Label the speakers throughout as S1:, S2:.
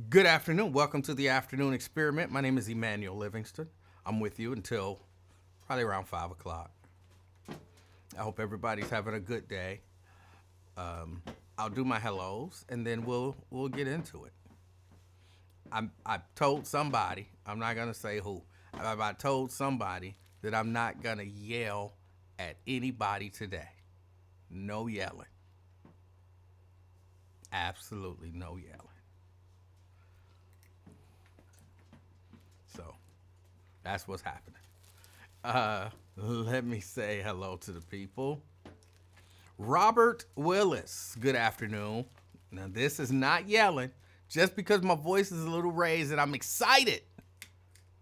S1: Good afternoon. Welcome to the afternoon experiment. My name is Emanuel Livingston. I'm with you until probably around 5 o'clock. I hope everybody's having a good day. I'll do my hellos and then we'll get into it. I told somebody, I'm not gonna say who. I told somebody that I'm not gonna yell at anybody today. No yelling. Absolutely no yelling. So that's what's happening. Let me say hello to the people. Robert Willis, good afternoon. Now, this is not yelling. Just because my voice is a little raised and I'm excited,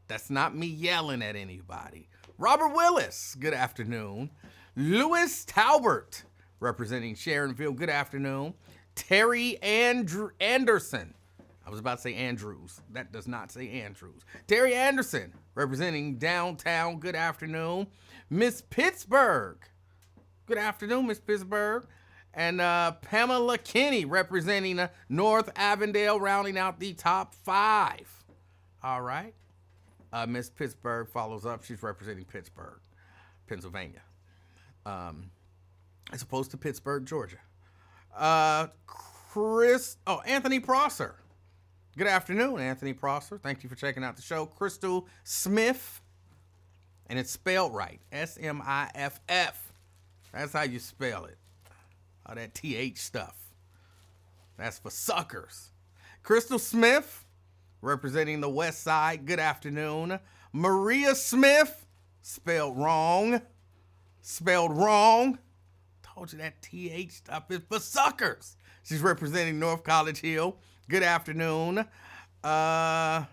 S1: that's not me yelling at anybody. Robert Willis, good afternoon. Lewis Talbert, representing Sharonville, good afternoon. Terry Anderson. I was about to say Andrews. That does not say Andrews. Terry Anderson, representing downtown. Good afternoon. Miss Pittsburgh. Good afternoon, Miss Pittsburgh. And Pamela Kinney, representing North Avondale, rounding out the top 5. All right. Miss Pittsburgh follows up. She's representing Pittsburgh, Pennsylvania, as opposed to Pittsburgh, Georgia. Anthony Prosser. Good afternoon, Anthony Prosser. Thank you for checking out the show. Crystal Smith, and it's spelled right. Smiff. That's how you spell it. All that TH stuff. That's for suckers. Crystal Smith, representing the West Side. Good afternoon. Maria Smith, spelled wrong. Spelled wrong. Told you that TH stuff is for suckers. She's representing North College Hill. Good afternoon. Brent,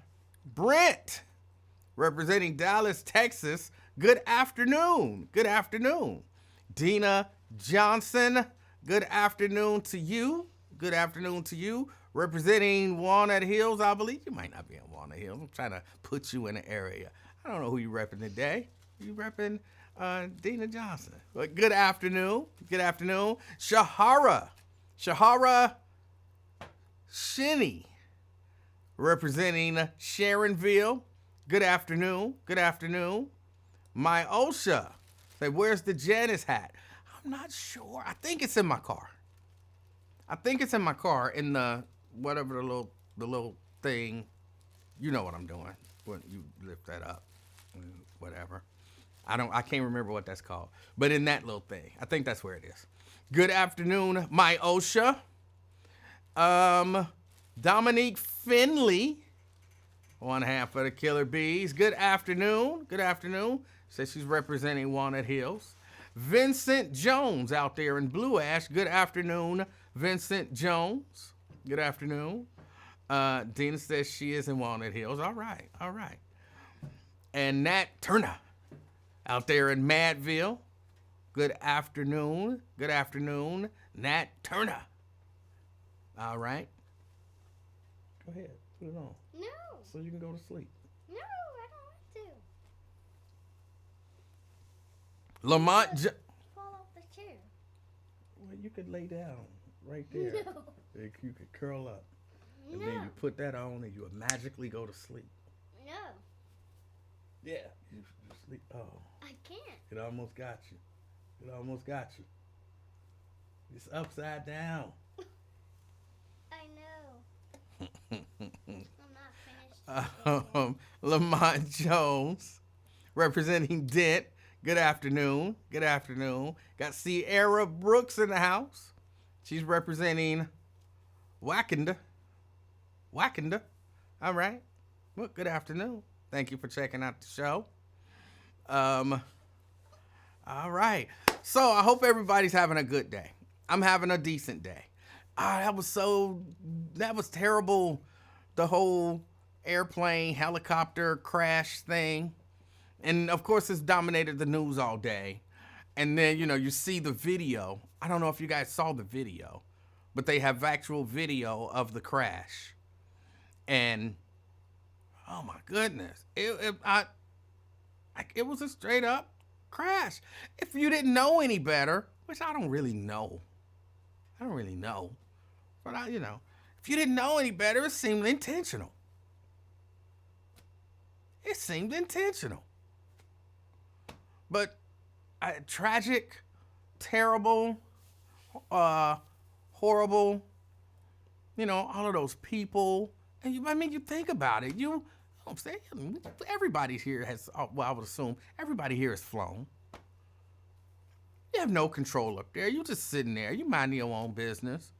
S1: representing Dallas, Texas. Good afternoon. Good afternoon. Dina Johnson, good afternoon to you. Good afternoon to you. Representing Walnut Hills, I believe. You might not be in Walnut Hills. I'm trying to put you in an area. I don't know who you repping today. You repping Dina Johnson. But good afternoon. Good afternoon. Shahara Shinny, representing Sharonville. Good afternoon. Good afternoon. My Osha. Say, where's the Janice hat? I'm not sure. I think it's in my car. I think it's in my car in the whatever the little thing. You know what I'm doing when you lift that up. Whatever. I can't remember what that's called. But in that little thing. I think that's where it is. Good afternoon, my Osha. Dominique Finley, one half of the Killer Bees. Good afternoon. Good afternoon. Says she's representing Walnut Hills. Vincent Jones out there in Blue Ash. Good afternoon, Vincent Jones. Good afternoon. Dina says she is in Walnut Hills. All right. All right. And Nat Turner out there in Madville. Good afternoon. Good afternoon, Nat Turner. All right. Go ahead. Put it on.
S2: No.
S1: So you can go to sleep.
S2: No, I don't want to.
S1: Lamont.
S2: Fall off the chair.
S1: Well, you could lay down right there.
S2: No.
S1: You could curl up. And
S2: No.
S1: then you put that on and you would magically go to sleep.
S2: No.
S1: Yeah. You sleep. Oh.
S2: I can't.
S1: It almost got you. It almost got you. It's upside down.
S2: I know. I'm not finished.
S1: Lamont Jones, representing Dent. Good afternoon. Good afternoon. Got Sierra Brooks in the house. She's representing Wakanda. Wakanda. All right. Well, good afternoon. Thank you for checking out the show. All right. So I hope everybody's having a good day. I'm having a decent day. That was terrible. The whole airplane helicopter crash thing. And of course it's dominated the news all day. And then, you see the video. I don't know if you guys saw the video, but they have actual video of the crash. And oh my goodness. It was a straight up crash. If you didn't know any better, which I don't really know. But if If you didn't know any better, it seemed intentional. It seemed intentional. But tragic, terrible, horrible, all of those people. And you think about it. Everybody here has, well, I would assume everybody here has flown. You have no control up there. You're just sitting there. You mind your own business.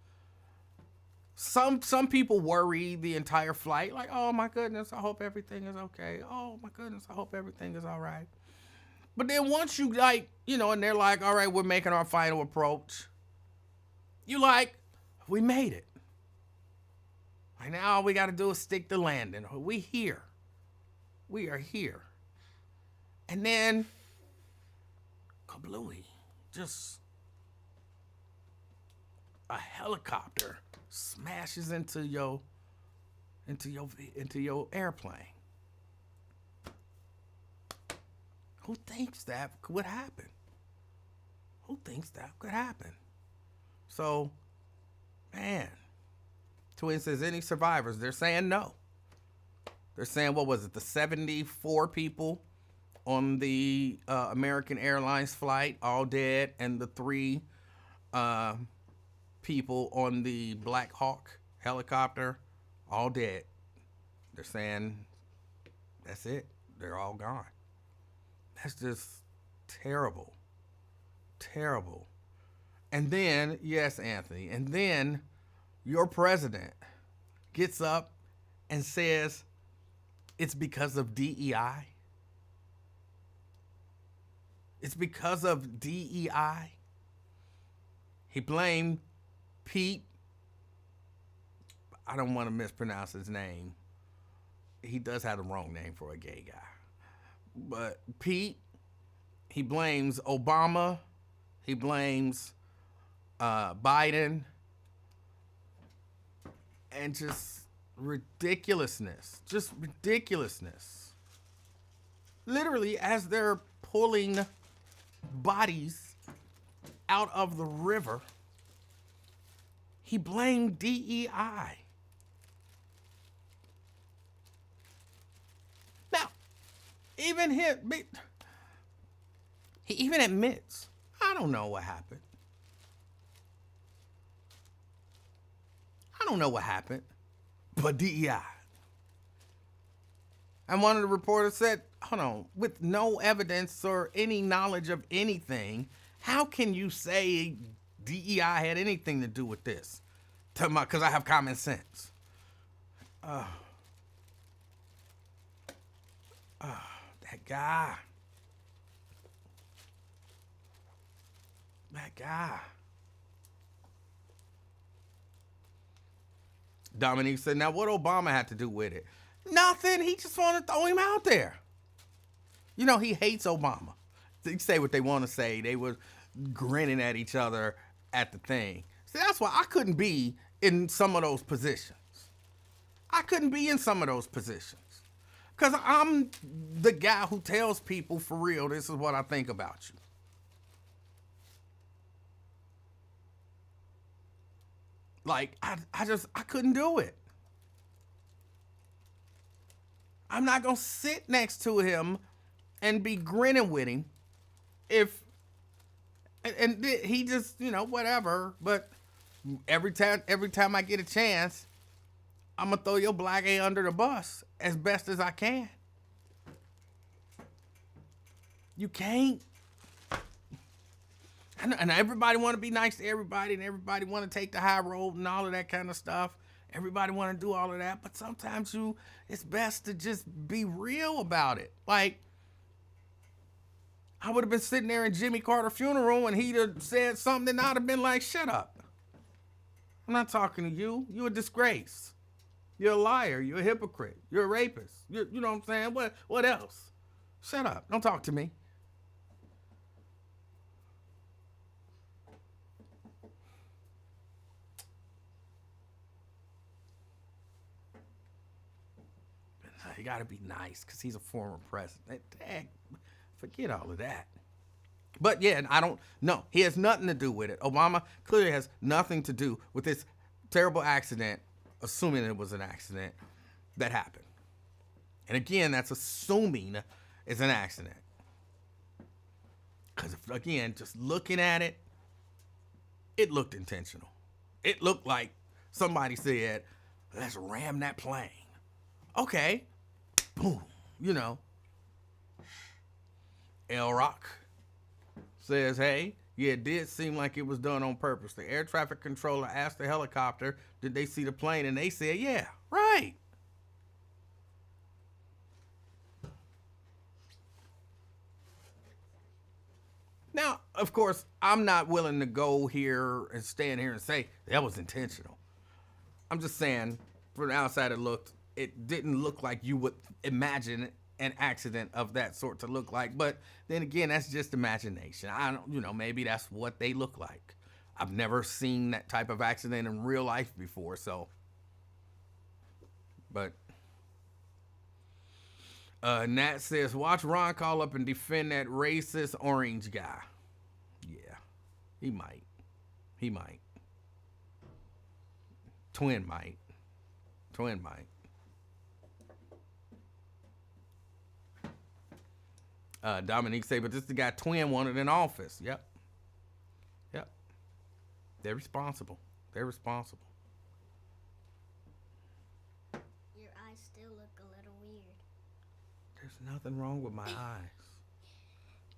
S1: Some people worry the entire flight, like, oh my goodness, I hope everything is okay. Oh my goodness, I hope everything is all right. But then once you and they're like, all right, we're making our final approach. You like, we made it. Like now all we got to do is stick the landing. We here. We are here. And then, kablooey, just a helicopter smashes into your airplane. Who thinks that could happen? Who thinks that could happen? So, man, Twin says, any survivors? They're saying no. They're saying, what was it, the 74 people on the American Airlines flight, all dead, and the 3 people on the Black Hawk helicopter, all dead. They're saying, that's it. They're all gone. That's just terrible. Terrible. And then, yes, Anthony, and then your president gets up and says it's because of DEI. It's because of DEI. He blamed Pete. I don't want to mispronounce his name. He does have the wrong name for a gay guy. But Pete, he blames Obama. He blames Biden. And just ridiculousness. Just ridiculousness. Literally, as they're pulling bodies out of the river, he blamed DEI. Now, even him, he even admits, I don't know what happened. I don't know what happened, but DEI. And one of the reporters said, hold on, with no evidence or any knowledge of anything, how can you say DEI had anything to do with this? Because I have common sense. That guy. That guy. Dominique said, now what Obama had to do with it? Nothing. He just wanted to throw him out there. You know, he hates Obama. They say what they want to say. They were grinning at each other at the thing. See, that's why I couldn't be in some of those positions. I couldn't be in some of those positions. Because I'm the guy who tells people for real, this is what I think about you. Like, I couldn't do it. I'm not going to sit next to him and be grinning with him and he just, whatever. But every time I get a chance, I'm going to throw your black A under the bus as best as I can. You can't. And everybody want to be nice to everybody, and everybody want to take the high road and all of that kind of stuff. Everybody want to do all of that, but sometimes it's best to just be real about it. Like, I would have been sitting there in Jimmy Carter's funeral and he'd have said something and I'd have been like, shut up. I'm not talking to you. You're a disgrace. You're a liar. You're a hypocrite. You're a rapist. You know what I'm saying? What else? Shut up. Don't talk to me. You got to be nice because he's a former president. Dang, forget all of that. But yeah, I don't know. He has nothing to do with it. Obama clearly has nothing to do with this terrible accident assuming it was an accident that happened. And again, that's assuming it's an accident. Because, again, just looking at it, it looked intentional. It looked like somebody said, let's ram that plane. Okay. Boom. You know. El Rock says, hey, yeah, it did seem like it was done on purpose. The air traffic controller asked the helicopter, did they see the plane? And they said, yeah, right. Now, of course, I'm not willing to go here and stand here and say that was intentional. I'm just saying, from the outside it didn't look like you would imagine an accident of that sort to look like. But then again, that's just imagination. I don't, maybe that's what they look like. I've never seen that type of accident in real life before, so. But Nat says, watch Ron call up and defend that racist orange guy. Yeah, he might. He might. Twin might. Dominique say, but this is the guy Twin wanted in office. Yep. They're responsible. Your eyes
S2: still look a little weird.
S1: There's nothing wrong with my eyes.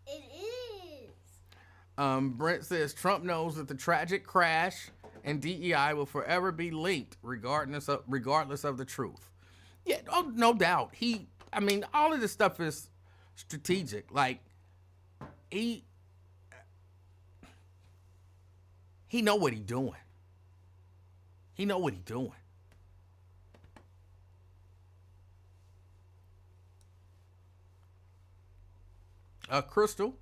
S2: It is.
S1: Brent says Trump knows that the tragic crash and DEI will forever be linked, regardless of the truth. Yeah, no doubt. All of this stuff is strategic. Like, he know what he's doing. Crystal,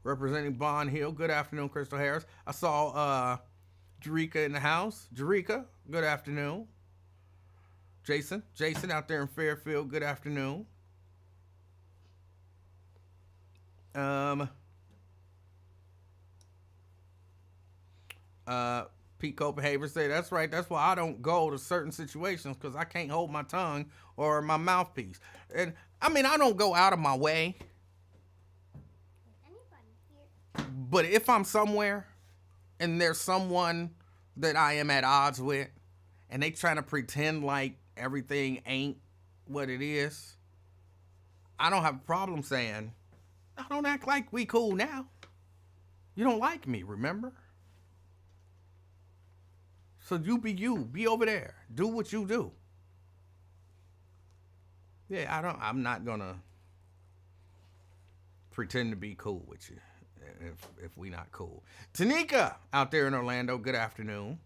S1: representing Bond Hill. Good afternoon, Crystal Harris. I saw Jerika in the house. Jerika, good afternoon. Jason out there in Fairfield, good afternoon. Pete Copenhagen said, that's right, that's why I don't go to certain situations, because I can't hold my tongue or my mouthpiece. And I don't go out of my way. But if I'm somewhere and there's someone that I am at odds with and they trying to pretend like everything ain't what it is, I don't have a problem saying, I don't act like we cool now. You don't like me, remember? So you. Be over there. Do what you do. Yeah, I'm not gonna pretend to be cool with you if we not cool. Tanika out there in Orlando, good afternoon.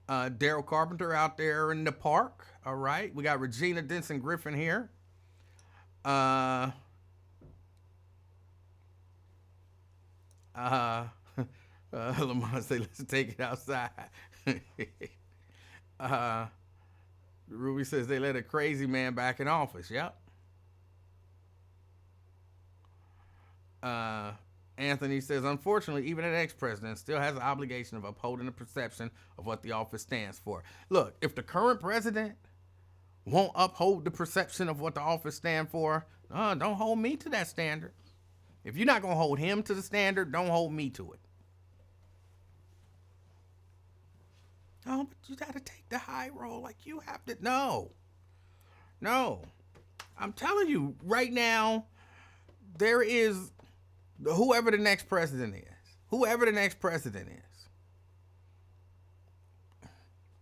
S1: Daryl Carpenter out there in the park. All right. We got Regina Denson Griffin here. Lamont say, let's take it outside. Ruby says they let a crazy man back in office. Yep. Anthony says, unfortunately, even an ex-president still has an obligation of upholding the perception of what the office stands for. Look, if the current president won't uphold the perception of what the office stands for, don't hold me to that standard. If you're not going to hold him to the standard, don't hold me to it. Oh, but you got to take the high road like you have to. No. I'm telling you, right now, there is whoever the next president is.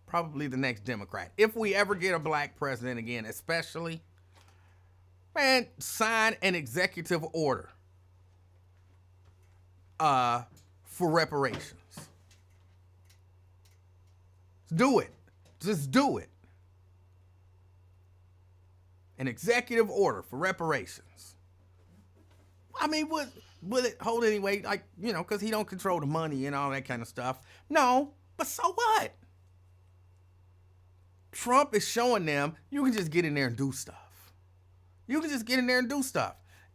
S1: Probably the next Democrat. If we ever get a black president again, especially, man, sign an executive order for reparations. Do it. Just do it. An executive order for reparations. Will it hold any weight? Like, because he don't control the money and all that kind of stuff. No, but so what? Trump is showing them you can just get in there and do stuff.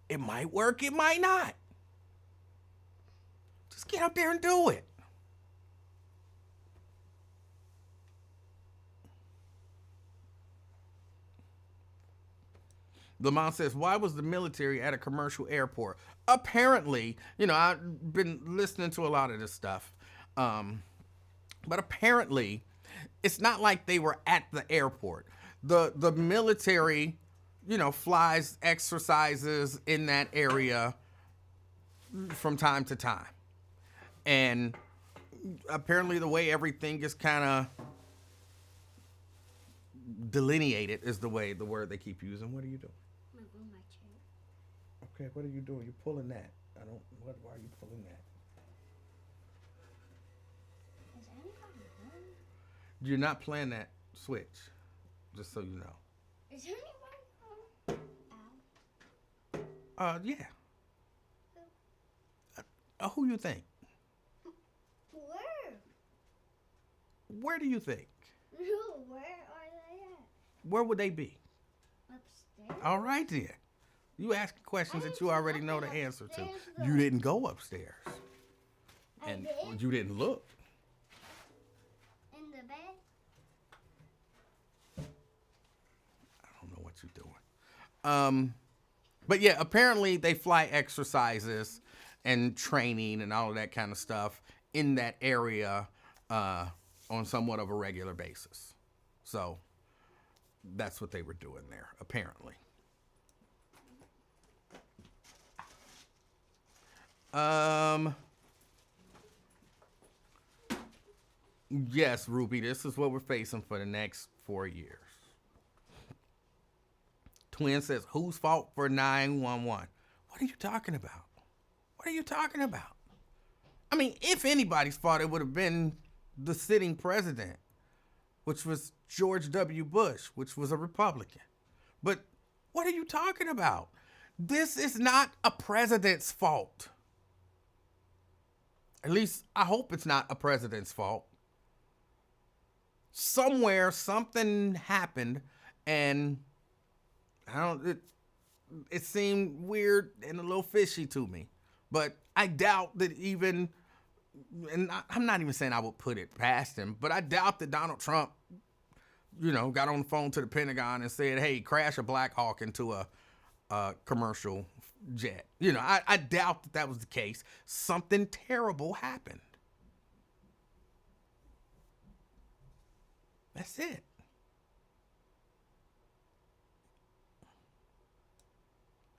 S1: It might work, it might not. Just get up there and do it. Lamont says, why was the military at a commercial airport? Apparently, I've been listening to a lot of this stuff. But apparently, it's not like they were at the airport. The military, flies exercises in that area from time to time. And apparently the way everything is kind of delineated is the word they keep using. What are you doing?
S2: I'm gonna move my chair.
S1: Okay, what are you doing? You're pulling that. Why are you pulling that?
S2: Is anybody home?
S1: You're not playing that switch, just so you know.
S2: Is anybody home? Ow.
S1: Yeah. Who you think?
S2: Where?
S1: Where do you think?
S2: No, where are they at?
S1: Where would they be?
S2: Upstairs?
S1: All right then. You asking questions that you already know the answer to.
S2: Upstairs,
S1: You didn't go upstairs.
S2: I
S1: And
S2: did?
S1: you didn't look.
S2: In the bed?
S1: I don't know what you're doing. But yeah, apparently they fly exercises and training and all of that kind of stuff in that area on somewhat of a regular basis. So that's what they were doing there, apparently. Yes, Ruby, this is what we're facing for the next 4 years. Twin says, whose fault for 911? What are you talking about? What are you talking about? I mean, if anybody's fault, it would have been the sitting president, which was George W. Bush, which was a Republican. But what are you talking about? This is not a president's fault. At least I hope it's not a president's fault. Somewhere something happened and it seemed weird and a little fishy to me. But I doubt that even, and I'm not even saying I would put it past him, but I doubt that Donald Trump, got on the phone to the Pentagon and said, hey, crash a Black Hawk into a commercial jet. I doubt that was the case. Something terrible happened. That's it.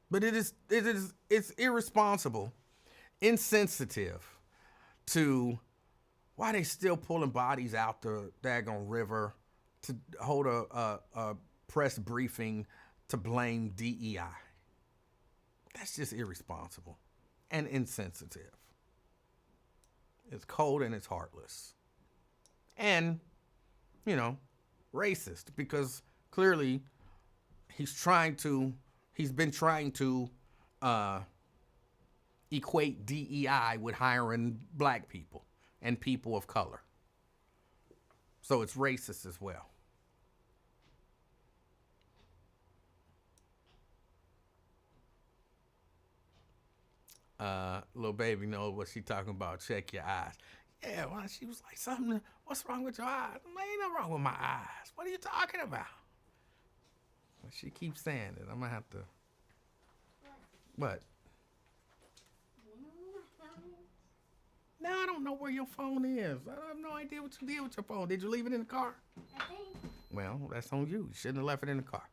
S1: But it's irresponsible, insensitive to why they still pulling bodies out the daggone river to hold a press briefing to blame DEI. That's just irresponsible and insensitive. It's cold and it's heartless. And, racist, because clearly he's been trying to equate DEI with hiring black people and people of color. So it's racist as well. Little baby knows what she talking about. Check your eyes. Yeah, well, she was like, something, what's wrong with your eyes? Ain't nothing wrong with my eyes. What are you talking about? Well, she keeps saying it. I'm going to have to. What? No, I don't know where your phone is. I have no idea what you did with your phone. Did you leave it in the car?
S2: I think.
S1: Well, that's on you. You shouldn't have left it in the car.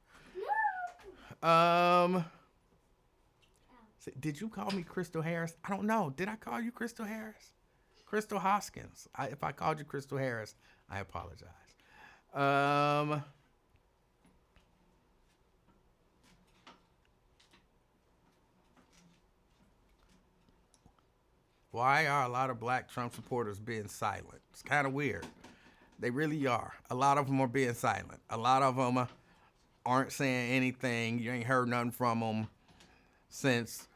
S2: No!
S1: Did you call me Crystal Harris? I don't know. Did I call you Crystal Harris? Crystal Hoskins. If I called you Crystal Harris, I apologize. Why are a lot of black Trump supporters being silent? It's kind of weird. They really are. A lot of them are being silent. A lot of them aren't saying anything. You ain't heard nothing from them since,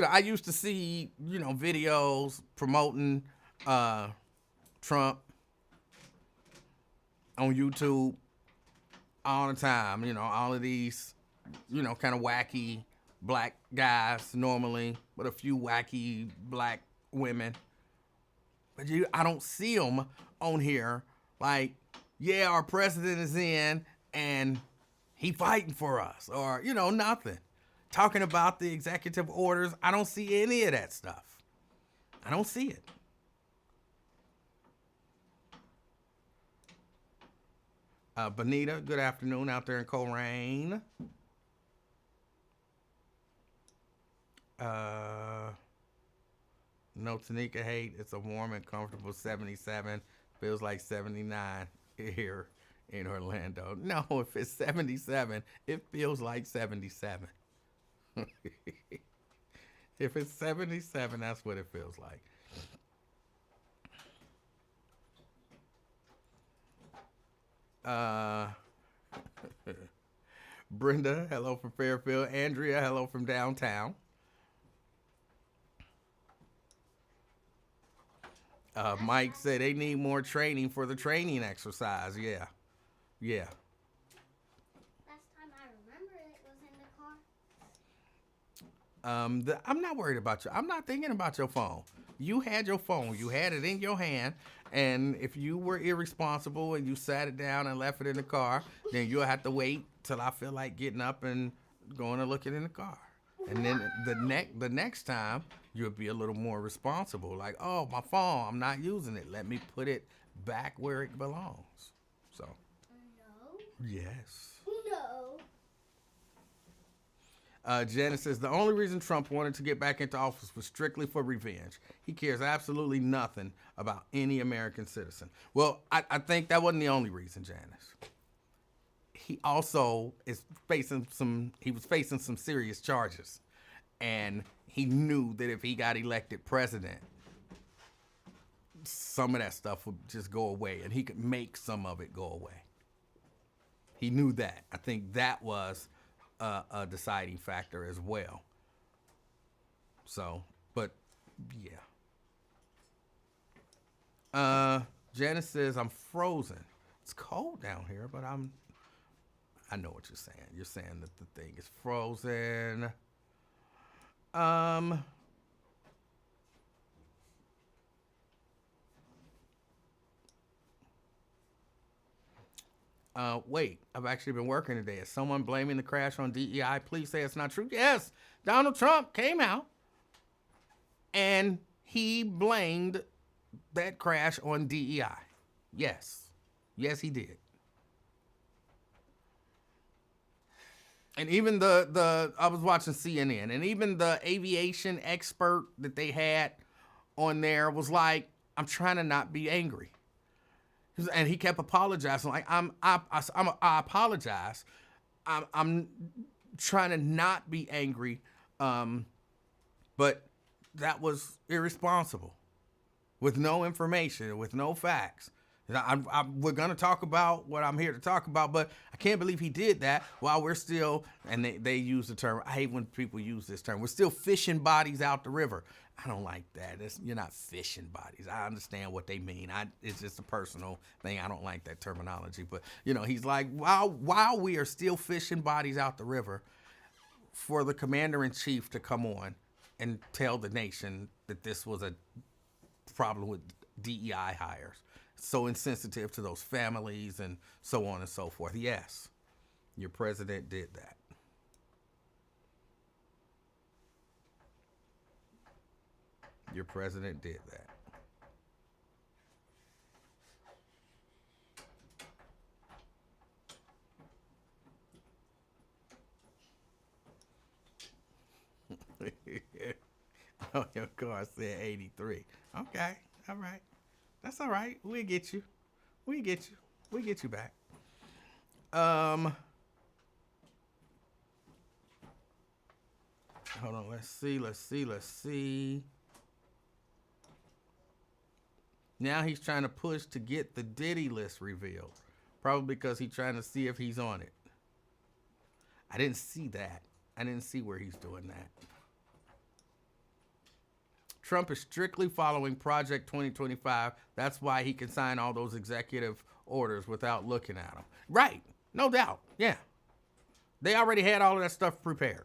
S1: I used to see, videos promoting Trump on YouTube all the time. All of these, kind of wacky black guys normally, with a few wacky black women. But I don't see them on here like, our president is in and he fighting for us, or, nothing. talking about the executive orders. I don't see any of that stuff. I don't see it. Bonita, good afternoon out there in Coleraine. No Tanika hate. It's a warm and comfortable 77. Feels like 79 here in Orlando. No, if it's 77, it feels like 77. If it's 77, that's what it feels like. Brenda, hello from Fairfield. Andrea, hello from downtown. Mike said they need more training for the training exercise. Yeah. Yeah.
S2: Last time I remember it was in the car.
S1: I'm not worried about you. I'm not thinking about your phone. You had your phone. You had it in your hand. And if you were irresponsible and you sat it down and left it in the car, then you'll have to wait till I feel like getting up and going to look it in the car. And then the next time, you'll be a little more responsible. Like, oh, my phone, I'm not using it. Let me put it back where it belongs. So.
S2: No.
S1: Yes.
S2: No.
S1: Janice says, the only reason Trump wanted to get back into office was strictly for revenge. He cares absolutely nothing about any American citizen. Well, I think that wasn't the only reason, Janice. He also was facing some serious charges. And he knew that if he got elected president, some of that stuff would just go away, and he could make some of it go away. He knew that. I think that was a deciding factor as well. So, but yeah. Janice says, I'm frozen. It's cold down here, but I know what you're saying. You're saying that the thing is frozen. Wait, I've actually been working today. Is someone blaming the crash on DEI? Please say it's not true. Yes, Donald Trump came out and he blamed that crash on DEI. Yes. Yes, he did. And even I was watching CNN, and even the aviation expert that they had on there was like, I'm trying to not be angry. And he kept apologizing, like, I apologize. I'm trying to not be angry, but that was irresponsible, with no information, with no facts. We're going to talk about what I'm here to talk about, but I can't believe he did that while we're still, and they use the term, I hate when people use this term, we're still fishing bodies out the river. I don't like that. You're not fishing bodies. I understand what they mean. It's just a personal thing. I don't like that terminology. But, he's like, while we are still fishing bodies out the river, for the commander-in-chief to come on and tell the nation that this was a problem with DEI hires. So insensitive to those families and so on and so forth. Yes, your president did that. Your president did that. Oh, your car said 83. Okay, all right. That's all right. We'll get you. We'll get you back. Hold on. Let's see. Now he's trying to push to get the Diddy list revealed. Probably because he's trying to see if he's on it. I didn't see that. I didn't see where he's doing that. Trump is strictly following Project 2025. That's why he can sign all those executive orders without looking at them. Right. No doubt. Yeah. They already had all of that stuff prepared.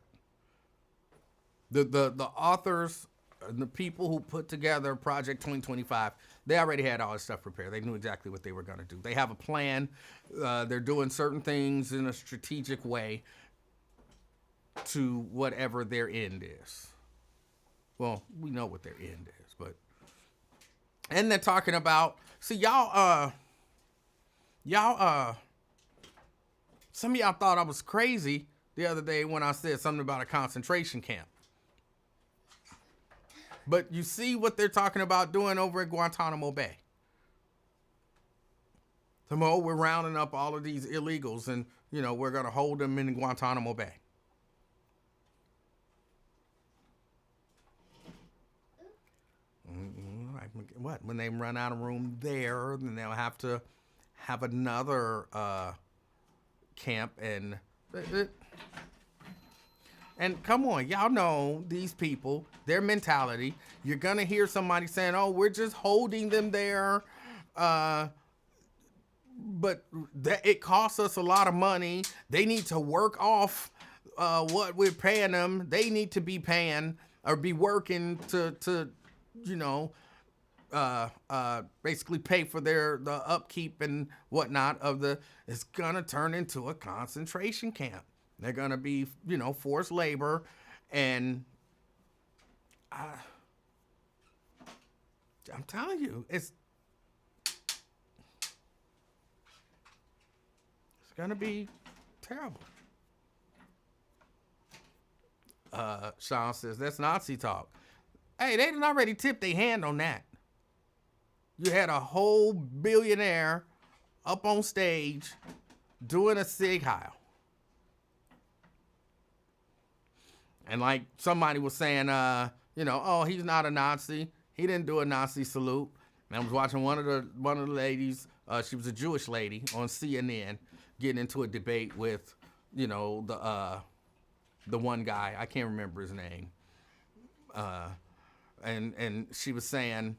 S1: The authors and the people who put together Project 2025, they already had all this stuff prepared. They knew exactly what they were going to do. They have a plan. They're doing certain things in a strategic way. to whatever their end is. Well, we know what their end is, but and they're talking about, see y'all some of y'all thought I was crazy the other day when I said something about a concentration camp. But you see what they're talking about doing over at Guantanamo Bay. Tomorrow we're rounding up all of these illegals and, we're going to hold them in Guantanamo Bay. What? When they run out of room there, then they'll have to have another camp. And come on, y'all know these people, their mentality. You're going to hear somebody saying, oh, we're just holding them there. But it costs us a lot of money. They need to work off what we're paying them. They need to be paying or be working to basically pay for the upkeep and whatnot of it's gonna turn into a concentration camp. They're gonna be, forced labor, and I'm telling you, it's gonna be terrible. Sean says that's Nazi talk. Hey, they didn't already tip their hand on that. You had a whole billionaire up on stage doing a Sig Heil. And like somebody was saying, oh, he's not a Nazi. He didn't do a Nazi salute. And I was watching one of the ladies, she was a Jewish lady on CNN, getting into a debate with, the one guy. I can't remember his name. And she was saying,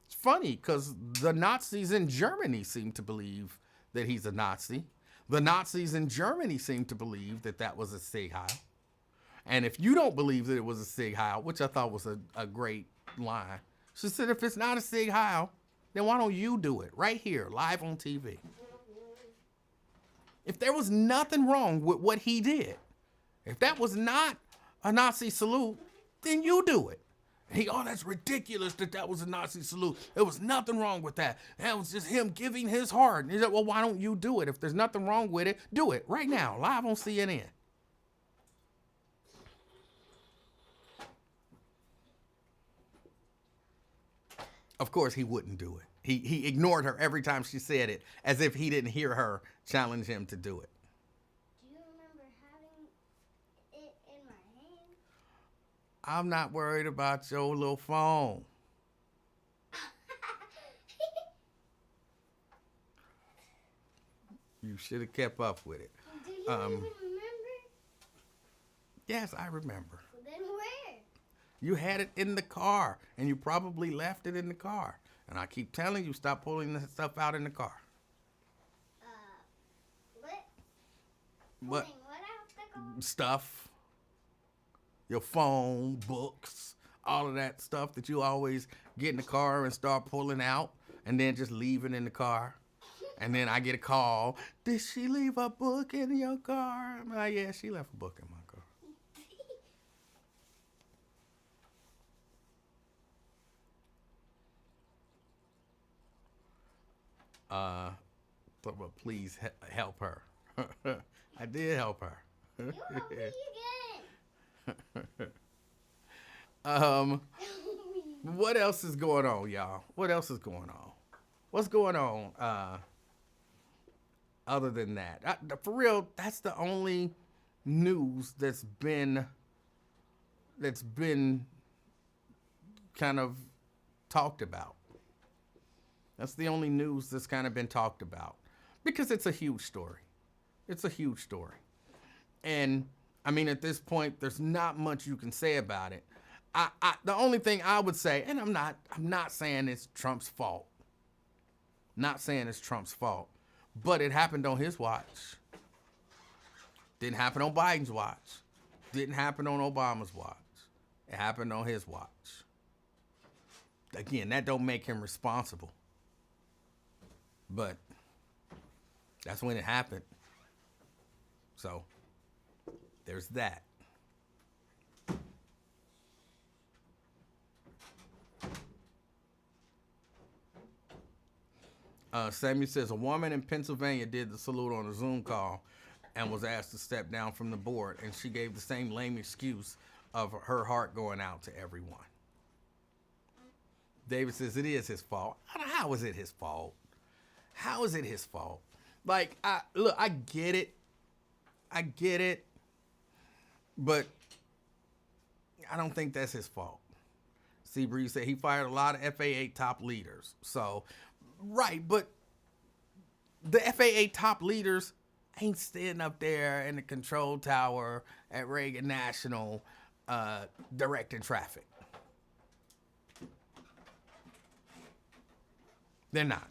S1: it's funny because the Nazis in Germany seem to believe that he's a Nazi. The Nazis in Germany seem to believe that was a Sig Heil. And if you don't believe that it was a Sig Heil, which I thought was a great line, she said, if it's not a Sig Heil, then why don't you do it right here, live on TV? If there was nothing wrong with what he did, if that was not a Nazi salute, then you do it. That's ridiculous that was a Nazi salute. There was nothing wrong with that. That was just him giving his heart. And he said, well, why don't you do it? If there's nothing wrong with it, do it right now, live on CNN. Of course, he wouldn't do it. He ignored her every time she said it, as if he didn't hear her challenge him to do it.
S2: Do you remember having it in my hand?
S1: I'm not worried about your little phone. You should have kept up with it.
S2: Do you even remember?
S1: Yes, I remember.
S2: Then where?
S1: You had it in the car, and you probably left it in the car. And I keep telling you, stop pulling the stuff out in the car.
S2: What? Pulling what out the car?
S1: Stuff. Your phone, books, all of that stuff that you always get in the car and start pulling out, and then just leave it in the car. And then I get a call. Did she leave a book in your car? I'm like, yeah, she left a book in my car. Well, please help her. I did help her.
S2: You help me again.
S1: What else is going on, y'all? What else is going on? What's going on? Other than that, for real, that's the only news that's been kind of talked about. That's the only news that's kind of been talked about because it's a huge story. It's a huge story. And I mean, at this point, there's not much you can say about it. The only thing I would say, and I'm not saying it's Trump's fault. Not saying it's Trump's fault, but it happened on his watch. Didn't happen on Biden's watch. Didn't happen on Obama's watch. It happened on his watch. Again, that don't make him responsible. But that's when it happened. So there's that. Samuel says a woman in Pennsylvania did the salute on a Zoom call and was asked to step down from the board, and she gave the same lame excuse of her heart going out to everyone. David says it is his fault. How is it his fault? How is it his fault? Like, I get it. I get it. But I don't think that's his fault. Seabree said he fired a lot of FAA top leaders. So, right, but the FAA top leaders ain't standing up there in the control tower at Reagan National directing traffic. They're not.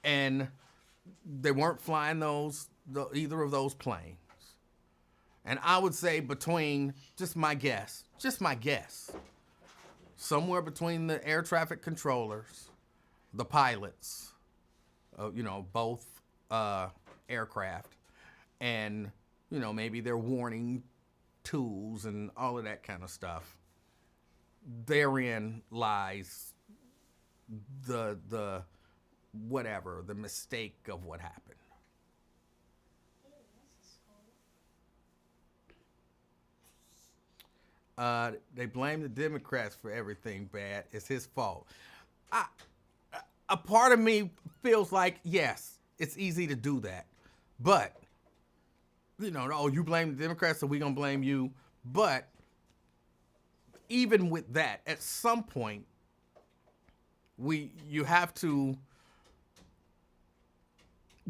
S1: And they weren't flying either of those planes. And I would say between, just my guess, somewhere between the air traffic controllers, the pilots, both aircraft, and, maybe their warning tools and all of that kind of stuff, therein lies the mistake of what happened. They blame the Democrats for everything bad. It's his fault. A part of me feels like, yes, it's easy to do that. But, you blame the Democrats, so we're going to blame you. But even with that, at some point, you have to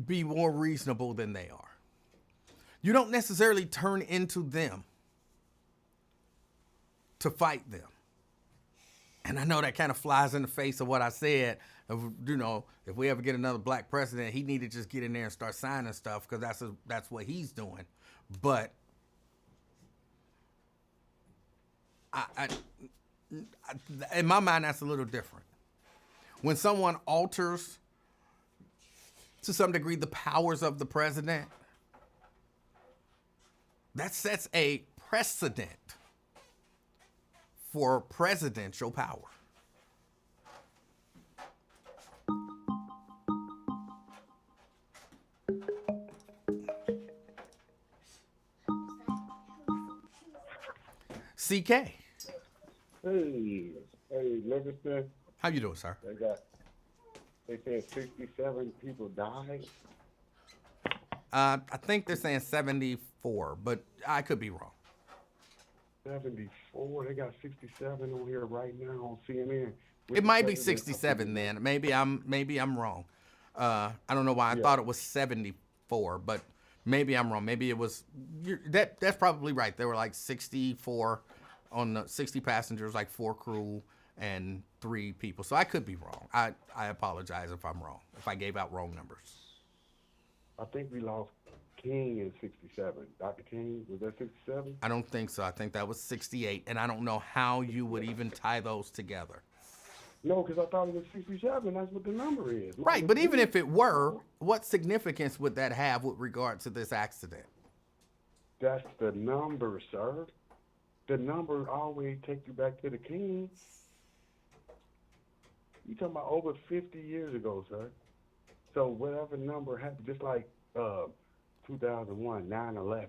S1: be more reasonable than they are. You don't necessarily turn into them to fight them. And I know that kind of flies in the face of what I said. If we ever get another black president, he need to just get in there and start signing stuff because that's what he's doing. But I in my mind, that's a little different. When someone alters, to some degree, the powers of the president, that sets a precedent for presidential power. CK.
S3: Hey, Livingston.
S1: How you doing, sir?
S3: They said 67 people died.
S1: I think they're saying 74, but I could be wrong.
S3: 74. They got 67 on here right now on CNN.
S1: It might be 67 then. Maybe I'm wrong. I don't know why I thought it was 74, but maybe I'm wrong. Maybe it was that's probably right. There were like 64 on the 60 passengers, like 4 crew and 3 people. So I could be wrong. I apologize if I'm wrong. If I gave out wrong numbers.
S3: I think we lost King in 67. Dr. King, was that 67?
S1: I don't think so. I think that was 68, and I don't know how you would even tie those together.
S3: No, because I thought it was 67. That's what the number is.
S1: Right, but even if it were, what significance would that have with regard to this accident?
S3: That's the number, sir. The number always take you back to the King. You talking about over 50 years ago, sir. So whatever number happened, just like 2001, 9/11.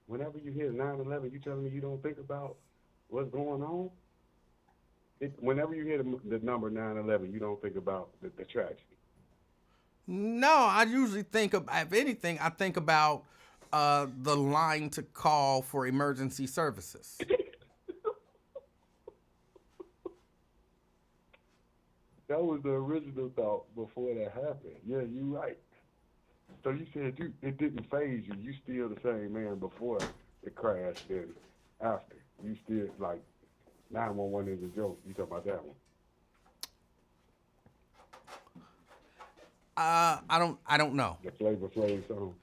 S3: Whenever you hear 9/11, you telling me you don't think about what's going on? Whenever you hear the number 9/11, you don't think about the tragedy.
S1: No, I usually think of, if anything, I think about the line to call for emergency services.
S3: That was the original thought before that happened. Yeah, you're right. So you said it didn't faze you. You still the same man before it crashed and after. You still, like, 911 is a joke. You talking about that one?
S1: I don't know.
S3: The Flavor Flav song.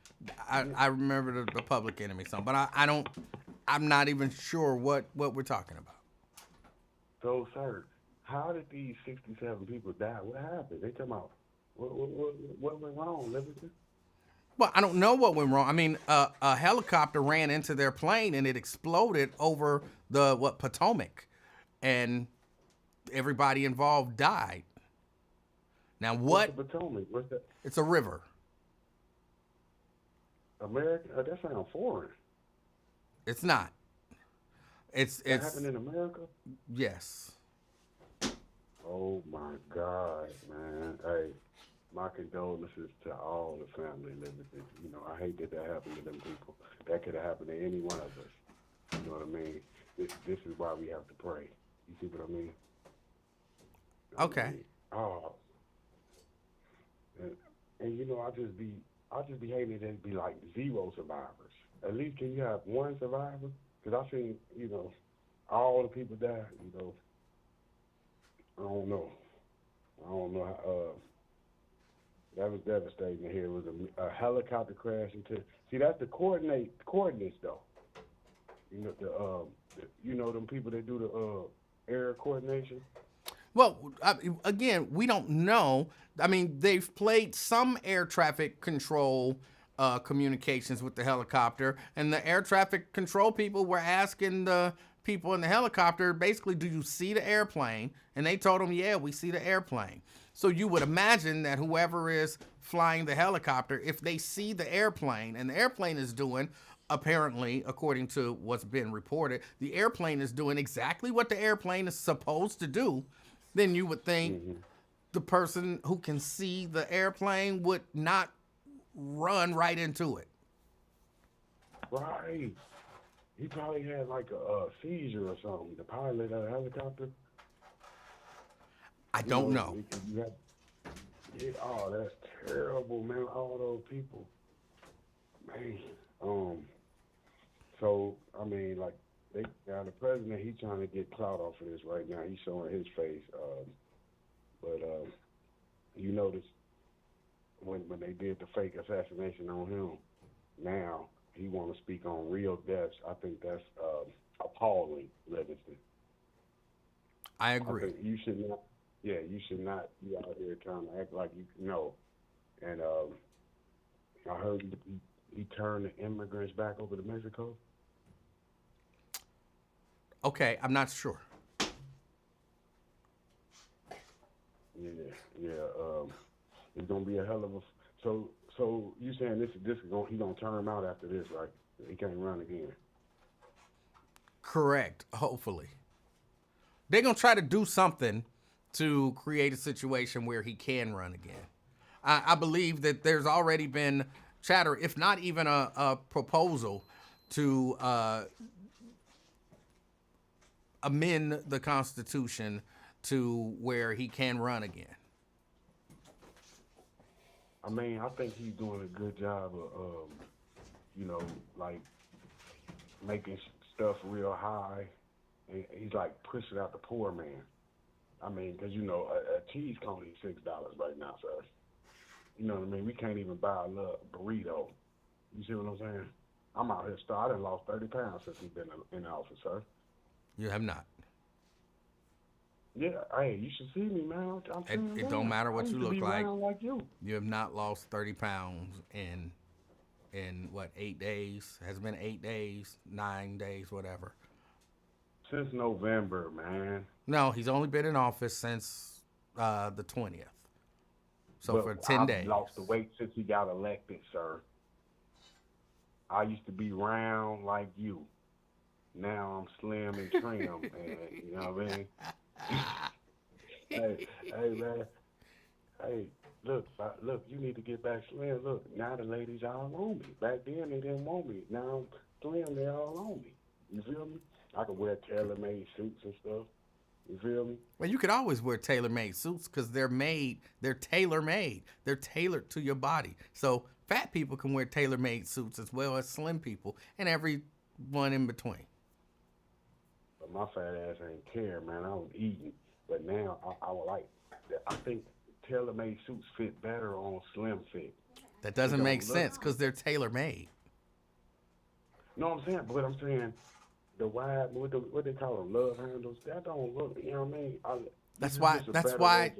S1: I remember the Public Enemy song, but I'm not even sure what we're talking about.
S3: So, sir, how did these 67 people die? What happened? They talking about what went wrong, Livingston?
S1: Well, I don't know what went wrong. I mean, a helicopter ran into their plane and it exploded over the Potomac, and everybody involved died. Now,
S3: What's
S1: what?
S3: the Potomac? What's that?
S1: It's a river.
S3: American? That sounds foreign.
S1: It's not.
S3: That happened in America?
S1: Yes.
S3: Oh my God, man. Hey, my condolences to all the family living. You know, I hate that happened to them people. That could have happened to any one of us. You know what I mean? This is why we have to pray. You see what I mean?
S1: Okay.
S3: Oh, and you know, I just be hating it and be like 0 survivors. At least can you have 1 survivor? Because I seen, you know, all the people die. You know, I don't know how. That was devastating to hear. It was a helicopter crash into. See, that's the coordinates though. You know you know them people that do the air coordination.
S1: Well, again, we don't know. I mean, they've played some air traffic control communications with the helicopter, and the air traffic control people were asking the people in the helicopter, basically, do you see the airplane? And they told them, yeah, we see the airplane. So you would imagine that whoever is flying the helicopter, if they see the airplane, and the airplane is doing, apparently, according to what's been reported, the airplane is doing exactly what the airplane is supposed to do, then you would think the person who can see the airplane would not run right into it.
S3: Right. He probably had like a seizure or something. The pilot of the helicopter.
S1: I don't know.
S3: Oh, that's terrible, man. All those people, man. So I mean, like, now the president, he's trying to get clout off of this right now. He's showing his face. But you notice when they did the fake assassination on him, now he want to speak on real deaths. I think that's appalling, Livingston.
S1: I agree.
S3: I think you should not. Yeah, you should not be out here trying to act like you know. And I heard he turned the immigrants back over to Mexico.
S1: Okay, I'm not sure.
S3: Yeah. It's gonna be a hell of a. So you saying this is he gonna turn him out after this, right? He can't run again.
S1: Correct. Hopefully, they're gonna try to do something to create a situation where he can run again. I believe that there's already been chatter, if not even a proposal, to amend the Constitution to where he can run again.
S3: I mean, I think he's doing a good job of, you know, like making stuff real high, and he's like pushing out the poor man. I mean, because you know, a cheese cone is $6 right now, sir. You know what I mean? We can't even buy a little burrito. You see what I'm saying? I'm out here starting. I done lost 30 pounds since he's been in office, sir.
S1: You have not.
S3: Yeah, hey, you should see me, man.
S1: It don't matter what you look like.
S3: Like you.
S1: You have not lost 30 pounds in what, 8 days? Has it been 8 days, 9 days, whatever.
S3: Since November, man.
S1: No, he's only been in office since the 20th. So
S3: but
S1: for 10 days.
S3: I've lost the weight since he got elected, sir. I used to be round like you. Now I'm slim and trim, man. You know what I mean? hey, man. Hey, look, you need to get back slim. Look, now the ladies all on me. Back then they didn't want me. Now I'm slim, they all on me. You feel me? I can wear tailor-made suits and stuff. You feel me?
S1: Well, you could always wear tailor-made suits because they're tailor-made. They're tailored to your body. So fat people can wear tailor-made suits as well as slim people and everyone in between.
S3: But my fat ass ain't care, man. I was eating. But now I would like, I think tailor-made suits fit better on slim fit.
S1: That doesn't make sense because they're tailor-made.
S3: No, I'm saying, but I'm saying the wide, what they call them, love handles, that don't look, you know what I mean?
S1: That's why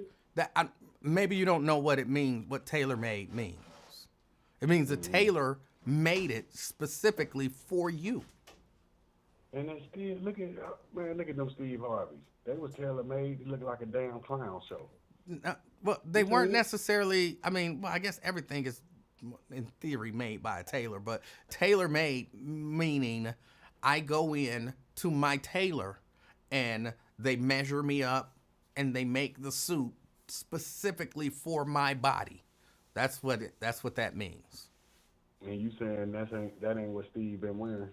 S1: maybe you don't know what it means, what tailor-made means. It means the tailor made it specifically for you.
S3: And then still, look at them Steve Harveys. They was tailor-made. It looked like a damn clown show.
S1: Well, they weren't necessarily. I mean, well, I guess everything is, in theory, made by a tailor, but tailor-made meaning I go in to my tailor, and they measure me up, and they make the suit specifically for my body. That's what that means.
S3: And you saying that ain't what Steve been wearing?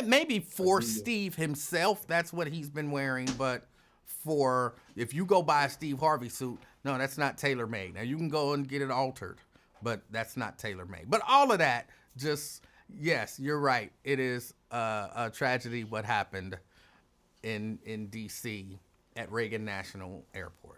S1: Maybe for Steve himself, that's what he's been wearing, but for if you go buy a Steve Harvey suit, no, that's not tailor-made. Now you can go and get it altered, but that's not tailor-made. But all of that, just yes, you're right. It is a tragedy what happened in D.C. at Reagan National Airport.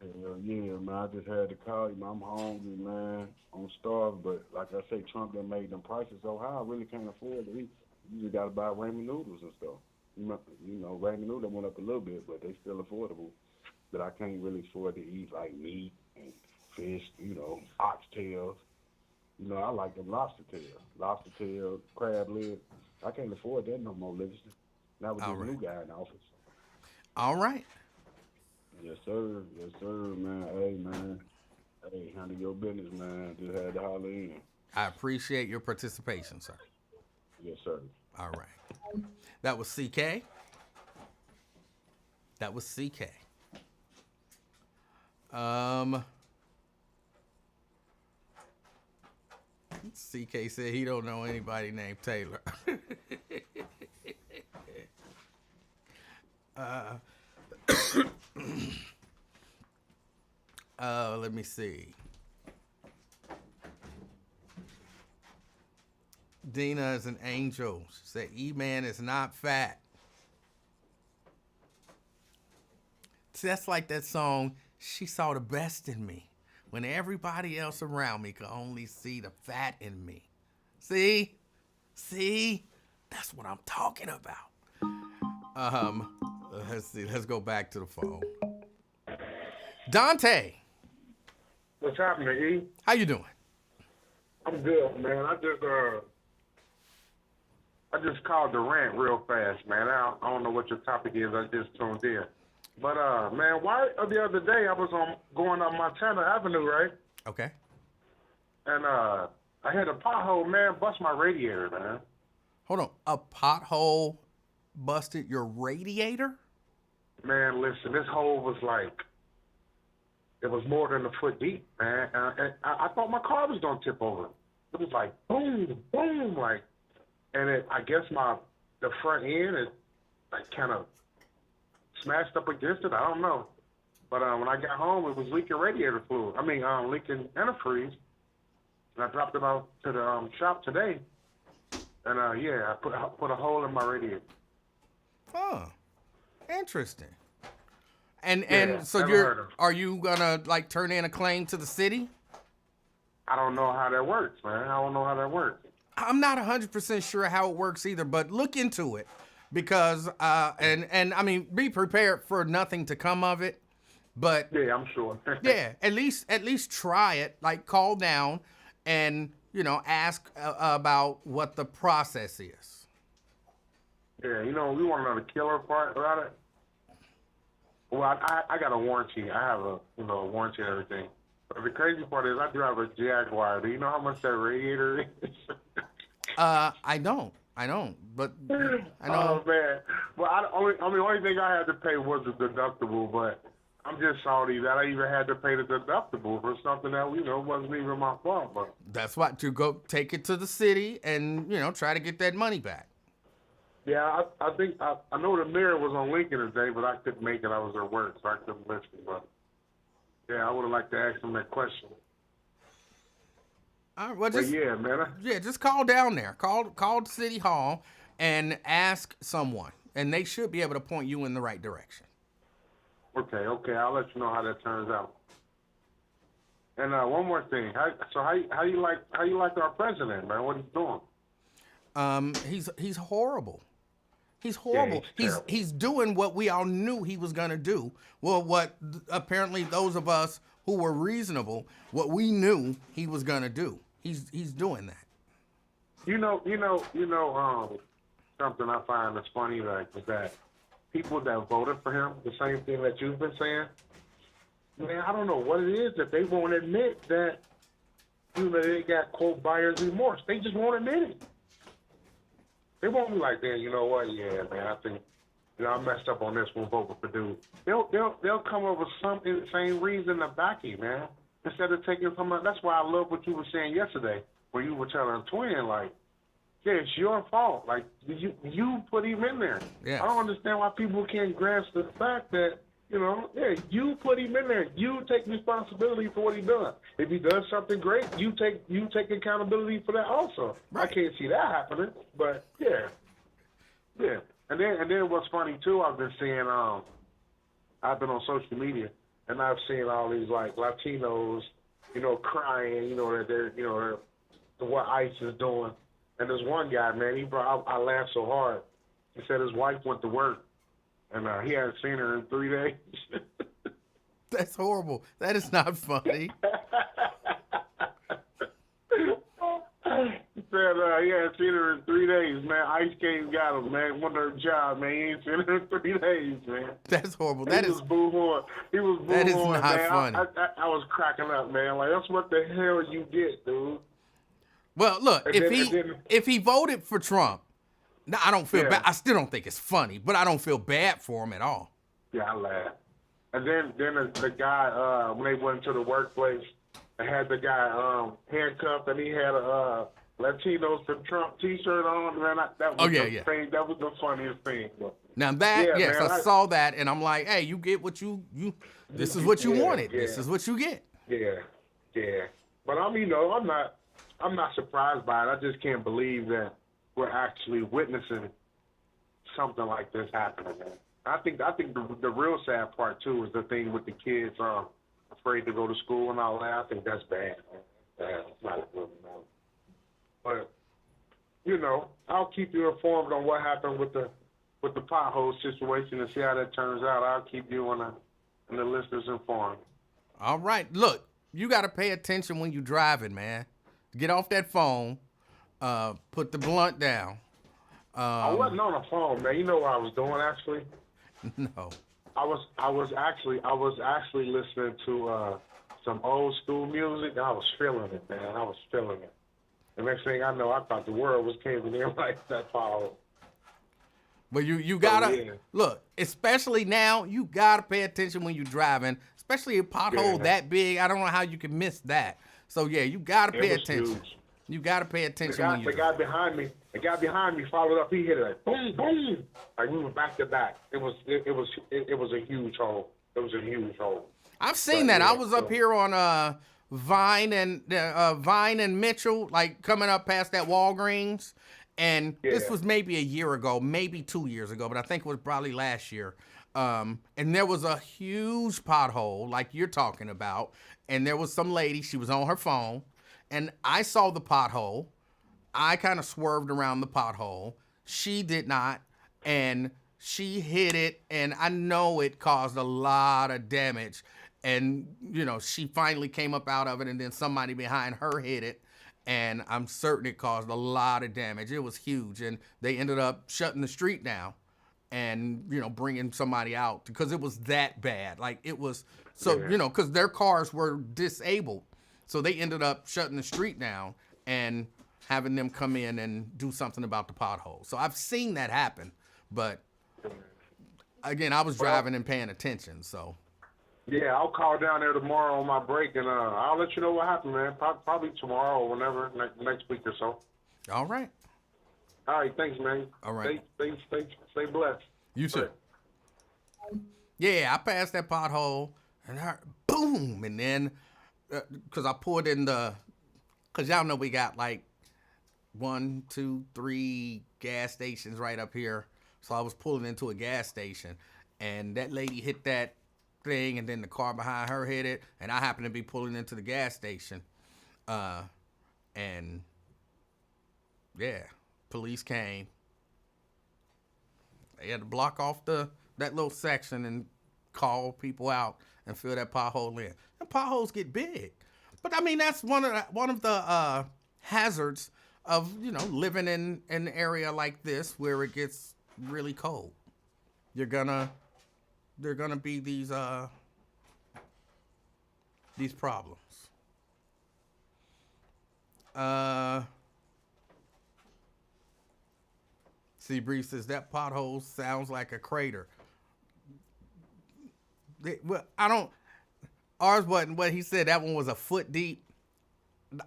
S3: Yeah, man, I just had to call you, man. I'm hungry, man. I'm starved, but like I say, Trump done made them prices so high, I really can't afford to eat. You just got to buy ramen noodles and stuff. You know, ramen noodles went up a little bit, but they still affordable. But I can't really afford to eat, like, meat and fish, you know, oxtails. You know, I like them lobster tails, crab legs. I can't afford that no more, Livingston. Not with this new guy in office.
S1: All right.
S3: Yes, sir, man. Hey, man. Hey, handle your business, man. Just had to holler in.
S1: I appreciate your participation, sir.
S3: Yes, sir.
S1: All right. That was CK. CK said he don't know anybody named Taylor. Let me see. Dina is an angel. She said, E-Man is not fat. See, that's like that song, She Saw the Best in Me, when everybody else around me could only see the fat in me. See? That's what I'm talking about. Let's see. Let's go back to the phone. Dante.
S4: What's happening, E?
S1: How you doing?
S4: I'm good, man. I just called the rant real fast, man. I don't know what your topic is. I just tuned in. But, man, why the other day I was going up Montana Avenue, right?
S1: Okay.
S4: And I hit a pothole, man, bust my radiator, man.
S1: Hold on. A pothole busted your radiator?
S4: Man, listen, this hole was like, it was more than a foot deep, man. And I thought my car was going to tip over. It was like, boom, boom, like, and I guess the front end, it like kind of smashed up against it. I don't know. But when I got home, it was leaking radiator fluid. Leaking antifreeze. And I dropped it out to the shop today. And, I put a hole in my radiator.
S1: Huh. Interesting. And so are you gonna like turn in a claim to the city?
S4: I don't know how that works, man. I don't know how that works.
S1: I'm not 100% sure how it works either, but look into it because and I mean be prepared for nothing to come of it. But
S4: yeah, I'm sure.
S1: yeah, at least try it. Like call down and ask about what the process is.
S4: Yeah, we want to know the killer part about it. Well, I got a warranty. I have a warranty and everything. But the crazy part is I drive a Jaguar. Do you know how much that radiator is?
S1: I don't. But I know.
S4: Oh man. Well, only thing I had to pay was the deductible. But I'm just salty that I even had to pay the deductible for something that wasn't even my fault. But
S1: that's why to go take it to the city and try to get that money back.
S4: Yeah, I think I know the mayor was on Lincoln today, but I couldn't make it. I was at work, so I couldn't listen. But yeah, I would have liked to ask him that question.
S1: All right, well, just,
S4: yeah, man.
S1: Just call down there. Call City Hall and ask someone, and they should be able to point you in the right direction.
S4: Okay. I'll let you know how that turns out. And one more thing. How you like our president, man? What he's doing?
S1: He's horrible. He's horrible.
S4: Yeah,
S1: he's doing what we all knew he was gonna do. Well, what apparently those of us who were reasonable, what we knew he was gonna do. He's doing that.
S4: Something I find that's funny, like, is that people that voted for him, the same thing that you've been saying, man, I don't know what it is that they won't admit that, they got, quote, buyer's remorse. They just won't admit it. They won't be like, man, you know what? Yeah, man, I think, I messed up on this one, vote for dude. They'll come up with some insane reason to back you, man. Instead of taking from that's why I love what you were saying yesterday, where you were telling Twin, like, yeah, it's your fault. Like, you put him in there.
S1: Yeah.
S4: I don't understand why people can't grasp the fact that, you put him in there. You take responsibility for what he done. If he does something great, you take accountability for that also.
S1: Right.
S4: I can't see that happening, but yeah. And then what's funny too, I've been seeing, I've been on social media and I've seen all these like Latinos, crying, that they're, what ICE is doing. And there's one guy, man, I laughed so hard. He said his wife went to work and he hadn't seen her in 3 days.
S1: That's horrible. That is not funny.
S4: He said he hadn't seen her in 3 days, man. Ice came got him, man. Won her job, man. He ain't seen her in 3 days, man.
S1: That's horrible.
S4: He was boo-hooing.
S1: That is
S4: man.
S1: not funny.
S4: I was cracking up, man. Like, that's what the hell you get, dude.
S1: Well, look,
S4: And
S1: if he voted for Trump, now I don't feel
S4: Yeah.
S1: bad. I still don't think it's funny, but I don't feel bad for him at all.
S4: Yeah, I laughed. And then the guy, when they went to the workplace, they had the guy handcuffed, and he had a Latinos for Trump T-shirt on. Man, that was thing. That was the funniest thing.
S1: Now that,
S4: Yeah,
S1: yes,
S4: man,
S1: I saw that, and I'm like, hey, you get what you this is what you wanted.
S4: Yeah.
S1: This is what you get.
S4: Yeah. But I'm not surprised by it. I just can't believe that we're actually witnessing something like this happening, man. I think the real sad part too is the thing with the kids afraid to go to school and all that. I think that's bad, man. It's not good, man. But I'll keep you informed on what happened with the pothole situation and see how that turns out. I'll keep you and the listeners informed.
S1: All right, look, you got to pay attention when you're driving, man. Get off that phone. Put the blunt down.
S4: I wasn't on the phone, man. You know what I was doing actually?
S1: No.
S4: I was actually listening to some old school music. And I was feeling it, man. I was feeling it. The next thing I know, I thought the world was caving in like that power.
S1: But you gotta look, especially now, you gotta pay attention when you're driving, especially a pothole that big. I don't know how you can miss that. So yeah, you gotta pay attention.
S4: Huge.
S1: You gotta pay attention when you're
S4: the guy behind me followed up. He hit it like boom, boom, like we were back to back. It was a huge hole. It was a huge hole.
S1: I've seen that. I was up here on Vine and Mitchell, like coming up past that Walgreens, and this was maybe a year ago, maybe 2 years ago, but I think it was probably last year. And there was a huge pothole, like you're talking about, and there was some lady. She was on her phone. And I saw the pothole. I kind of swerved around the pothole. She did not. And she hit it. And I know it caused a lot of damage. And, she finally came up out of it. And then somebody behind her hit it. And I'm certain it caused a lot of damage. It was huge. And they ended up shutting the street down and, bringing somebody out because it was that bad. Like it was so, because their cars were disabled. So they ended up shutting the street down and having them come in and do something about the pothole. So I've seen that happen, but again, I was driving and paying attention. So
S4: yeah, I'll call down there tomorrow on my break and I'll let you know what happened, man. Probably tomorrow or whenever next week or so.
S1: All right.
S4: All right, thanks, man.
S1: All right.
S4: Stay blessed.
S1: You too. Yeah, I passed that pothole and boom, and then. Because I pulled in because y'all know we got like 1, 2, 3 gas stations right up here. So I was pulling into a gas station and that lady hit that thing and then the car behind her hit it. And I happened to be pulling into the gas station. And yeah, police came. They had to block off that little section and call people out and fill that pothole in. And potholes get big. But I mean, that's one of the hazards of, living in an area like this where it gets really cold. There are gonna be these these problems. Bree says that pothole sounds like a crater. Well, I don't. Ours wasn't what he said. That one was a foot deep.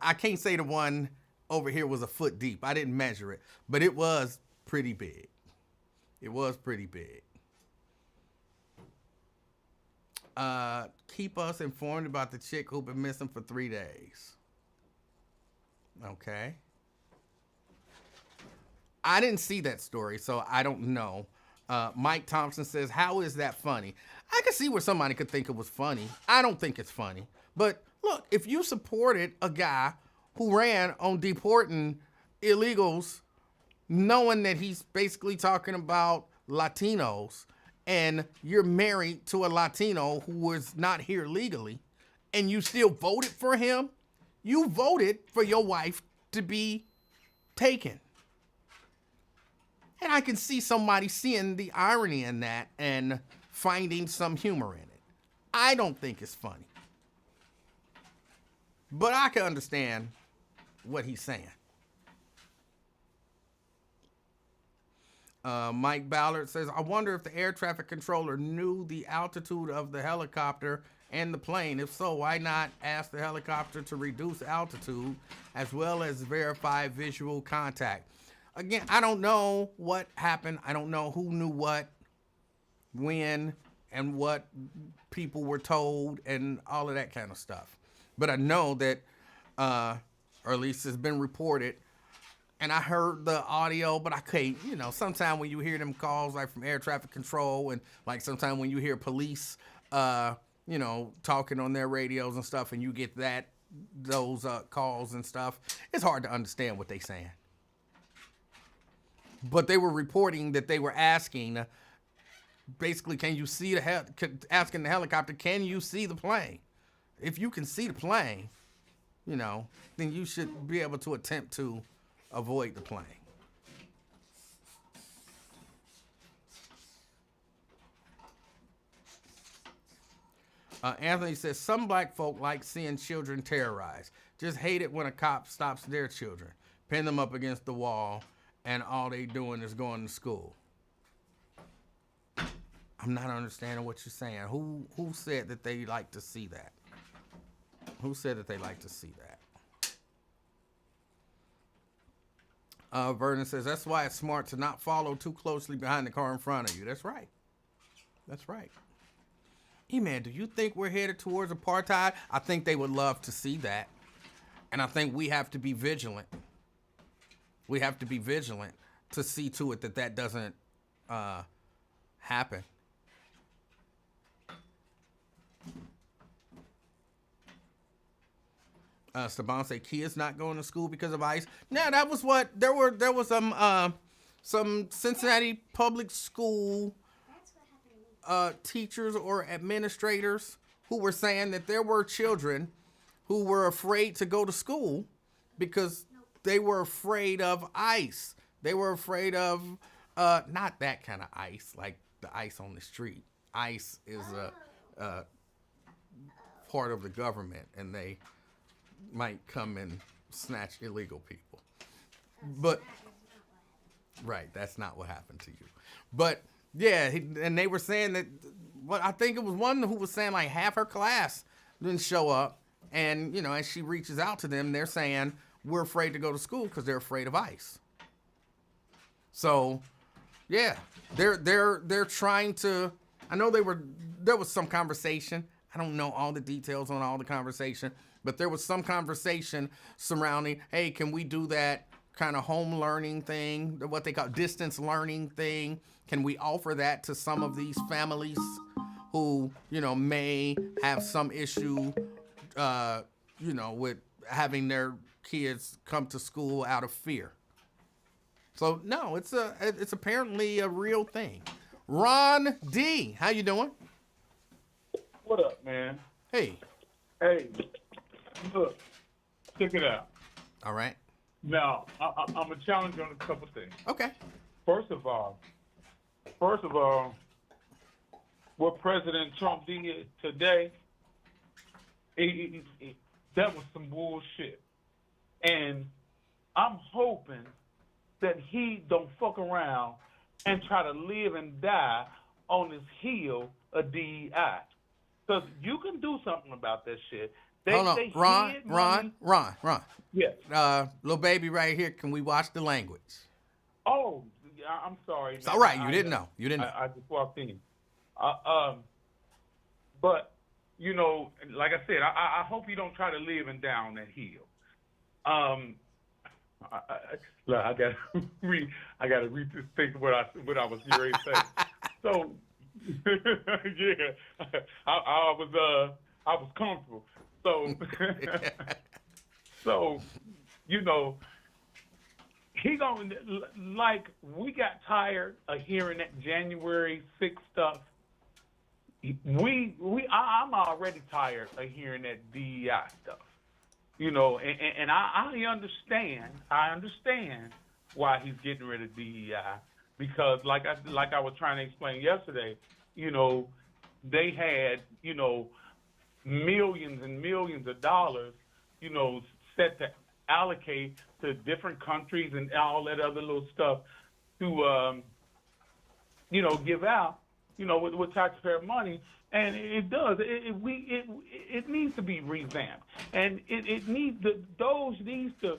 S1: I can't say the one over here was a foot deep. I didn't measure it, but it was pretty big. It was pretty big. Keep us informed about the chick who been missing for 3 days. Okay. I didn't see that story, so I don't know. Mike Thompson says, how is that funny? I can see where somebody could think it was funny. I don't think it's funny. But look, if you supported a guy who ran on deporting illegals, knowing that he's basically talking about Latinos, and you're married to a Latino who was not here legally, and you still voted for him, you voted for your wife to be taken. And I can see somebody seeing the irony in that and finding some humor in it. I don't think it's funny. But I can understand what he's saying. Mike Ballard says, I wonder if the air traffic controller knew the altitude of the helicopter and the plane. If so, why not ask the helicopter to reduce altitude as well as verify visual contact? Again, I don't know what happened. I don't know who knew what, when, and what people were told and all of that kind of stuff. But I know that, or at least it's been reported, and I heard the audio, but I can't, sometimes when you hear them calls like from air traffic control and like sometimes when you hear police, talking on their radios and stuff and you get those calls and stuff, it's hard to understand what they're saying. But they were reporting that they were asking, basically, can you see asking the helicopter, can you see the plane? If you can see the plane, then you should be able to attempt to avoid the plane. Anthony says, some black folk like seeing children terrorized. Just hate it when a cop stops their children, pin them up against the wall, and all they doing is going to school. I'm not understanding what you're saying. Who said that they like to see that? Who said that they like to see that? Vernon says, that's why it's smart to not follow too closely behind the car in front of you. That's right. That's right. E-Man, do you think we're headed towards apartheid? I think they would love to see that. And I think we have to be vigilant. We have to be vigilant to see to it that doesn't happen. Saban say kids not going to school because of ICE. Now that was what there was some Cincinnati public school teachers or administrators who were saying that there were children who were afraid to go to school because they were afraid of ICE. They were afraid of not that kind of ICE, like the ICE on the street. ICE is a part of the government, and they might come and snatch illegal people. But right, that's not what happened to you. But yeah, and they were saying that. I think it was one who was saying like half her class didn't show up, and as she reaches out to them, they're saying we're afraid to go to school because they're afraid of ICE. So, yeah, they're trying to. I know there was some conversation. I don't know all the details on all the conversation, but there was some conversation surrounding, hey, can we do that kind of home learning thing, what they call distance learning thing? Can we offer that to some of these families who, may have some issue, with having their kids come to school out of fear? So no, it's apparently a real thing. Ron D, how you doing?
S5: What up, man?
S1: Hey.
S5: Hey, look, check it out.
S1: All right.
S5: Now, I'm a challenge on a couple things.
S1: Okay.
S5: First of all, what President Trump did today, That was some bullshit. And I'm hoping that he don't fuck around and try to live and die on this hill of DEI. Because you can do something about that shit.
S1: Hold on, Ron.
S5: Yes.
S1: Little baby right here. Can we watch the language?
S5: Oh, I'm sorry.
S1: It's all right. You didn't know.
S5: I just walked in. But, you know, like I said, I hope you don't try to live and die on that hill. I gotta rethink what I was getting ready to say. So, yeah, I was comfortable. So, so, you know, he gonna, like, we got tired of hearing that January 6th stuff. I'm already tired of hearing that DEI stuff. You know, and I understand why he's getting rid of DEI, because like I was trying to explain yesterday, you know, they had, you know, millions and millions of dollars, you know, set to allocate to different countries and all that other little stuff to, you know, give out, you know, with taxpayer money. And it does. It needs to be revamped, and it needs those needs to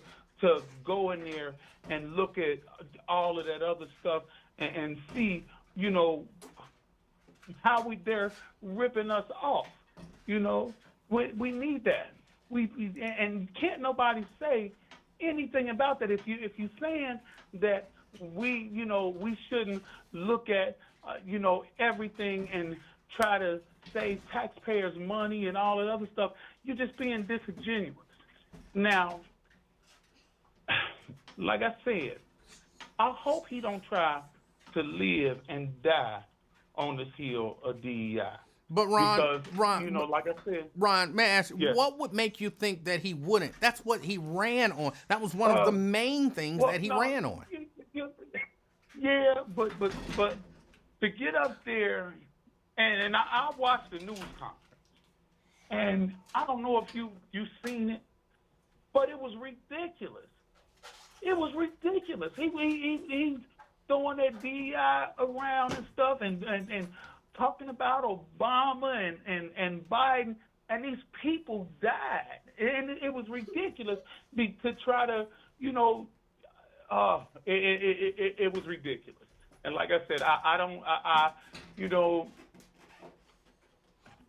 S5: go in there and look at all of that other stuff and see, you know, how they're ripping us off. You know, we need that. And can't nobody say anything about that. If you saying that we shouldn't look at you know, everything and try to save taxpayers' money and all that other stuff, you're just being disingenuous. Now, like I said, I hope he don't try to live and die on this hill of DEI.
S1: But Ron,
S5: you know, like I said,
S1: Ron, may I ask,
S5: yes.
S1: What would make you think that he wouldn't? That's what he ran on. That was one of the main things that he ran on.
S5: Yeah, but to get up there, and I watched the news conference, and I don't know if you seen it, but it was ridiculous. It was ridiculous. He throwing that DEI around and stuff, and talking about Obama and Biden, and these people died, and it was ridiculous to try to, you know, it was ridiculous. And like I said, I you know.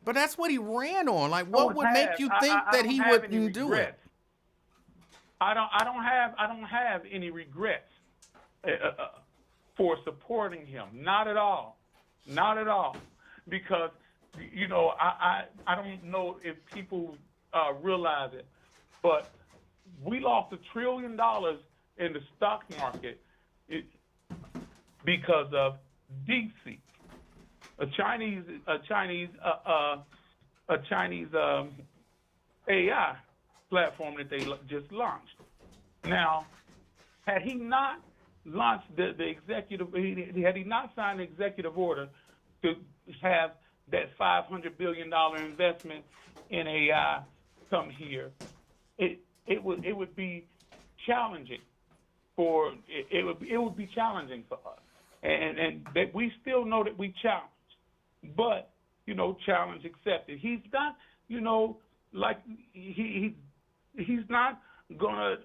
S1: But that's what he ran on. Like, what would make you think that he wouldn't do it?
S5: I don't have any regrets for supporting him. Not at all. Not at all. Because, you know, I don't know if people realize it, but we lost $1 trillion in the stock market because of DeepSeek, a Chinese AI platform that they just launched. Now, had he not launched the executive, had he not signed the executive order to have that $500 billion investment in AI come here, it would be challenging it would be challenging for us, and that we still know that we challenge, but you know, challenge accepted. He's not, you know, like he's not gonna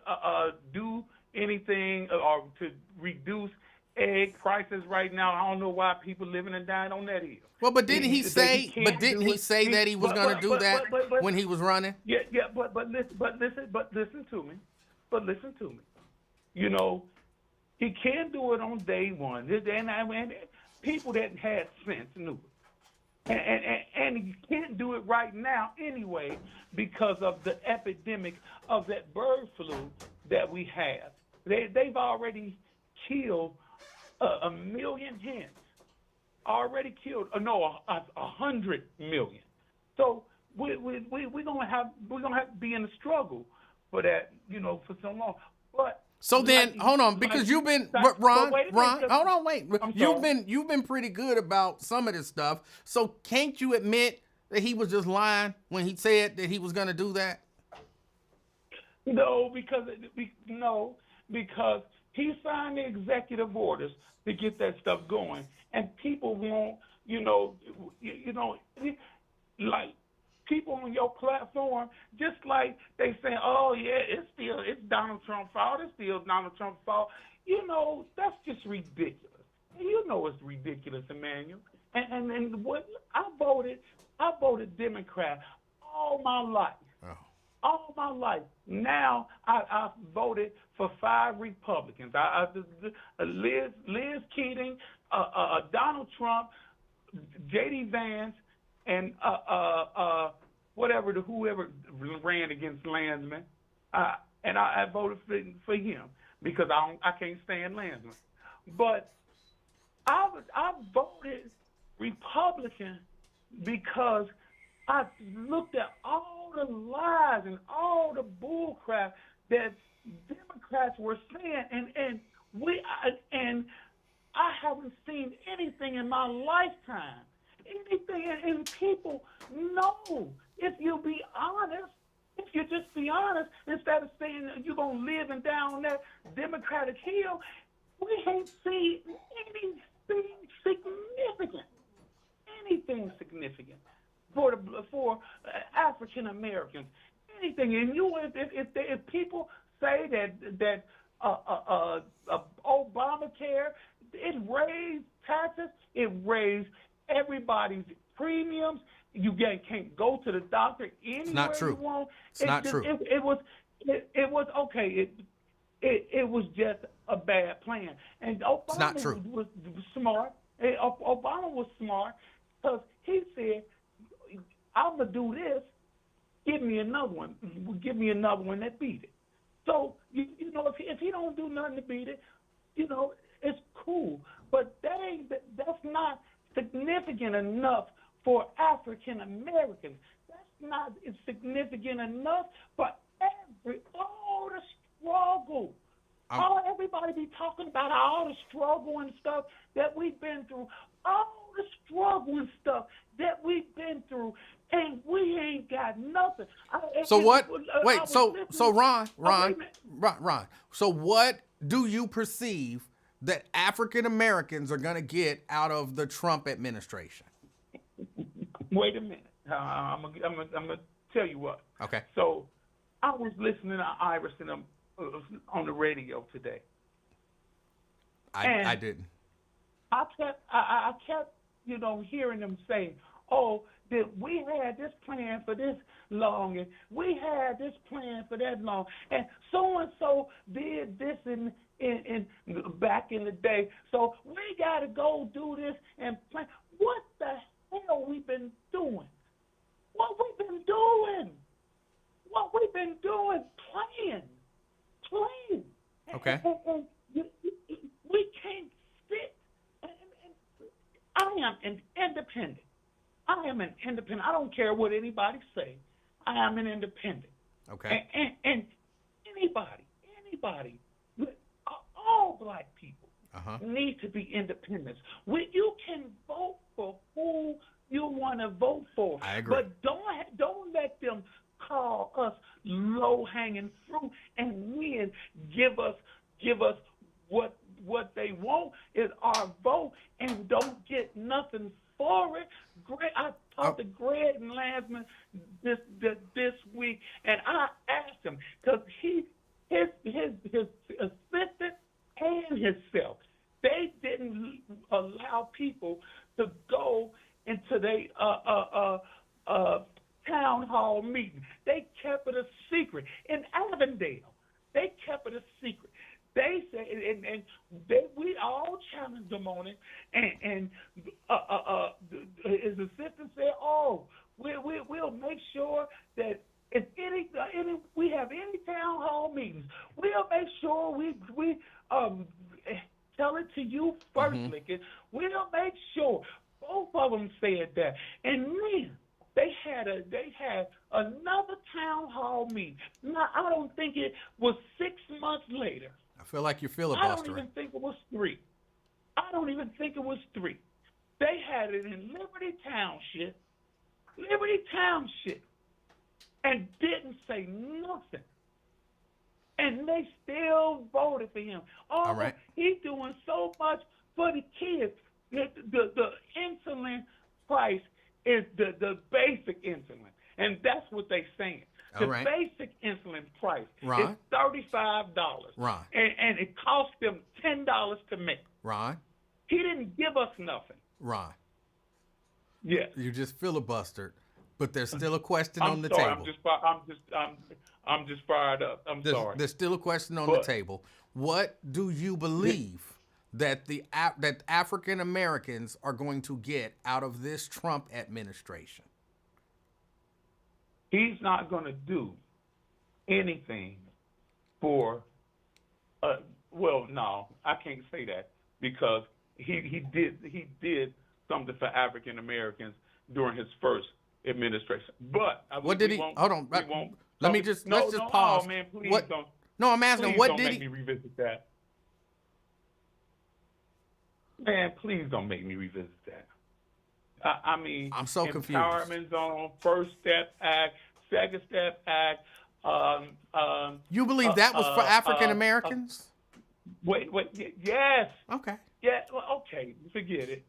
S5: do anything or to reduce egg prices right now. I don't know why people living and dying on that hill.
S1: Well, but didn't he say? But didn't he say that he was going to do that when he was running?
S5: Yeah. But listen to me. But listen to me. You know, he can't do it on day one. And people that had sense knew it. And he can't do it right now anyway because of the epidemic of that bird flu that we have. They've already killed 1 million hens. Already killed 100 million. So we're gonna have to be in a struggle for that, you know, for so long. But
S1: so then, hold on, because you've been Ron, hold on, wait. You've been pretty good about some of this stuff. So can't you admit that he was just lying when he said that he was going to do that?
S5: No, because he signed the executive orders to get that stuff going, and people won't, like people on your platform, just like they say, oh yeah, it's Donald Trump's fault, it's still Donald Trump's fault. That's just ridiculous. It's ridiculous, Emmanuel. And what I voted Democrat all my life.
S1: Oh.
S5: All my life. Now I've voted for 5 Republicans. Liz Keating, Donald Trump, J.D. Vance, and whoever ran against Landsman. And I voted for him because I can't stand Landsman. But I voted Republican because I looked at all the lies and all the bullcrap that Democrats were saying, and I haven't seen anything in my lifetime. And people know, if you be honest, if you just be honest, instead of saying you're going to live and down that Democratic hill, we ain't seen anything significant for African Americans. Anything, and if people say that Obamacare, it raised taxes, it raised everybody's premiums. You can't go to the doctor anywhere you want.
S1: It's not true.
S5: It was okay. It was just a bad plan. And Obama was smart. Obama was smart because he said, I'm going to do this. Give me another one. Give me another one that beat it. So, if he don't do nothing to beat it, it's cool. But that's not significant enough for African Americans. That's not significant enough for all the struggle. Everybody be talking about all the struggle and stuff that we've been through. All the struggle and stuff that we've been through, and we ain't got nothing. Ron.
S1: So what do you perceive that African Americans are going to get out of the Trump administration?
S5: Wait a minute. I'm gonna tell you what.
S1: Okay.
S5: So I was listening to Iverson on the radio today.
S1: I didn't.
S5: I kept hearing them say, "Oh, that we had this plan for this long, and we had this plan for that long, and so did this in back in the day. So we got to go do this and plan." What the hell we been doing? What we've been doing? Playing.
S1: Okay.
S5: And we can't sit. I am an independent. I don't care what anybody say. I am an independent.
S1: Okay.
S5: And anybody, all black people need to be independents. You can vote for who you want to vote for.
S1: I agree.
S5: But don't let them call us low-hanging fruit and then give us what they want is our vote and don't get nothing for it. I talked to Greg and Landsman this week, and I asked him because his assistant and himself, they didn't allow people to go into their town hall meeting. They kept it a secret. In Avondale, they kept it a secret. They said, and we all challenged him on it, and his assistant said, "Oh, we'll make sure that if we have any town hall meetings, we'll make sure we tell it to you first, Lincoln. We'll make sure." Both of them said that, and then they had another town hall meeting. Now I don't think it was 6 months later.
S1: I feel like you're filibustering.
S5: I don't even think it was 3. They had it in Liberty Township. Liberty Township, and didn't say nothing. And they still voted for him. Oh,
S1: All right.
S5: He's doing so much for the kids. The insulin price is the basic insulin, and that's what they're saying. The
S1: All right.
S5: basic insulin price
S1: Ron?
S5: is $35,
S1: Ron.
S5: and it cost them $10 to make.
S1: Ron,
S5: He didn't give us nothing.
S1: Ron,
S5: Yes.
S1: you just filibustered, but there's still a question
S5: I'm
S1: on the
S5: sorry.
S1: table.
S5: I'm just fired up. I'm sorry.
S1: There's still a question on the
S5: But-
S1: table. What do you believe that that African Americans are going to get out of this Trump administration?
S5: He's not going to do anything for. Well, no, I can't say that because he did something for African Americans during his first administration. But
S1: What did he? Hold on. Let me just let's just pause.
S5: Oh, man, please
S1: What?
S5: don't.
S1: No, I'm asking.
S5: Please
S1: What
S5: don't
S1: did
S5: make
S1: he?
S5: me revisit that. Man, please don't make me revisit that. I mean,
S1: I'm so confused.
S5: Empowerment Zone, First Step Act, Second Step Act.
S1: You believe that was for African Americans?
S5: Wait, yes.
S1: Okay.
S5: Yeah, well, okay, forget it.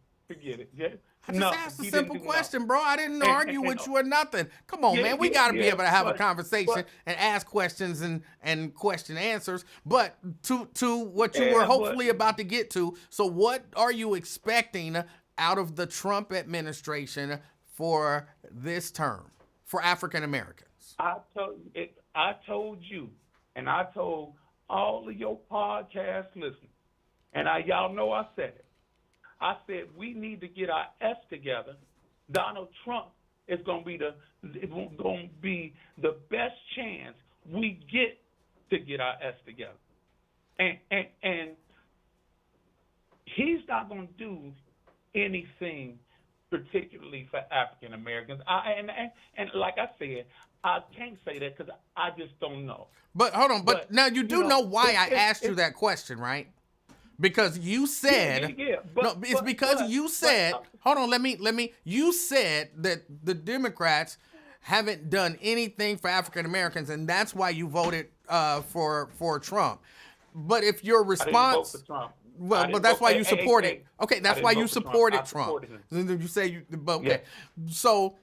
S5: Yeah.
S1: I just asked a simple question, bro. I didn't
S5: And-
S1: argue
S5: and-
S1: with you or nothing. Come on,
S5: Yeah,
S1: man. We
S5: yeah,
S1: got to be
S5: yeah,
S1: able to have a
S5: but-
S1: conversation
S5: but-
S1: and ask questions and question answers. But to what you
S5: Yeah,
S1: were
S5: but-
S1: hopefully about to get to. So what are you expecting out of the Trump administration for this term for African Americans?
S5: I told you, and I told all of your podcast listeners, and y'all know I said it. I said we need to get our S together. Donald Trump is going to be the best chance we get to get our S together, and he's not going to do anything particularly for African Americans. And like I said, I can't say that because I just don't know.
S1: But hold on. But now you do know why I
S5: it's-
S1: asked you that question, right? Because you said it's because you said hold on, let me you said that the Democrats haven't done anything for African Americans and that's why you voted for Trump. But if your response
S5: I didn't vote for Trump.
S1: well, but that's why you supported. Okay, that's why you supported Trump. You say you but okay.
S5: Yeah.
S1: So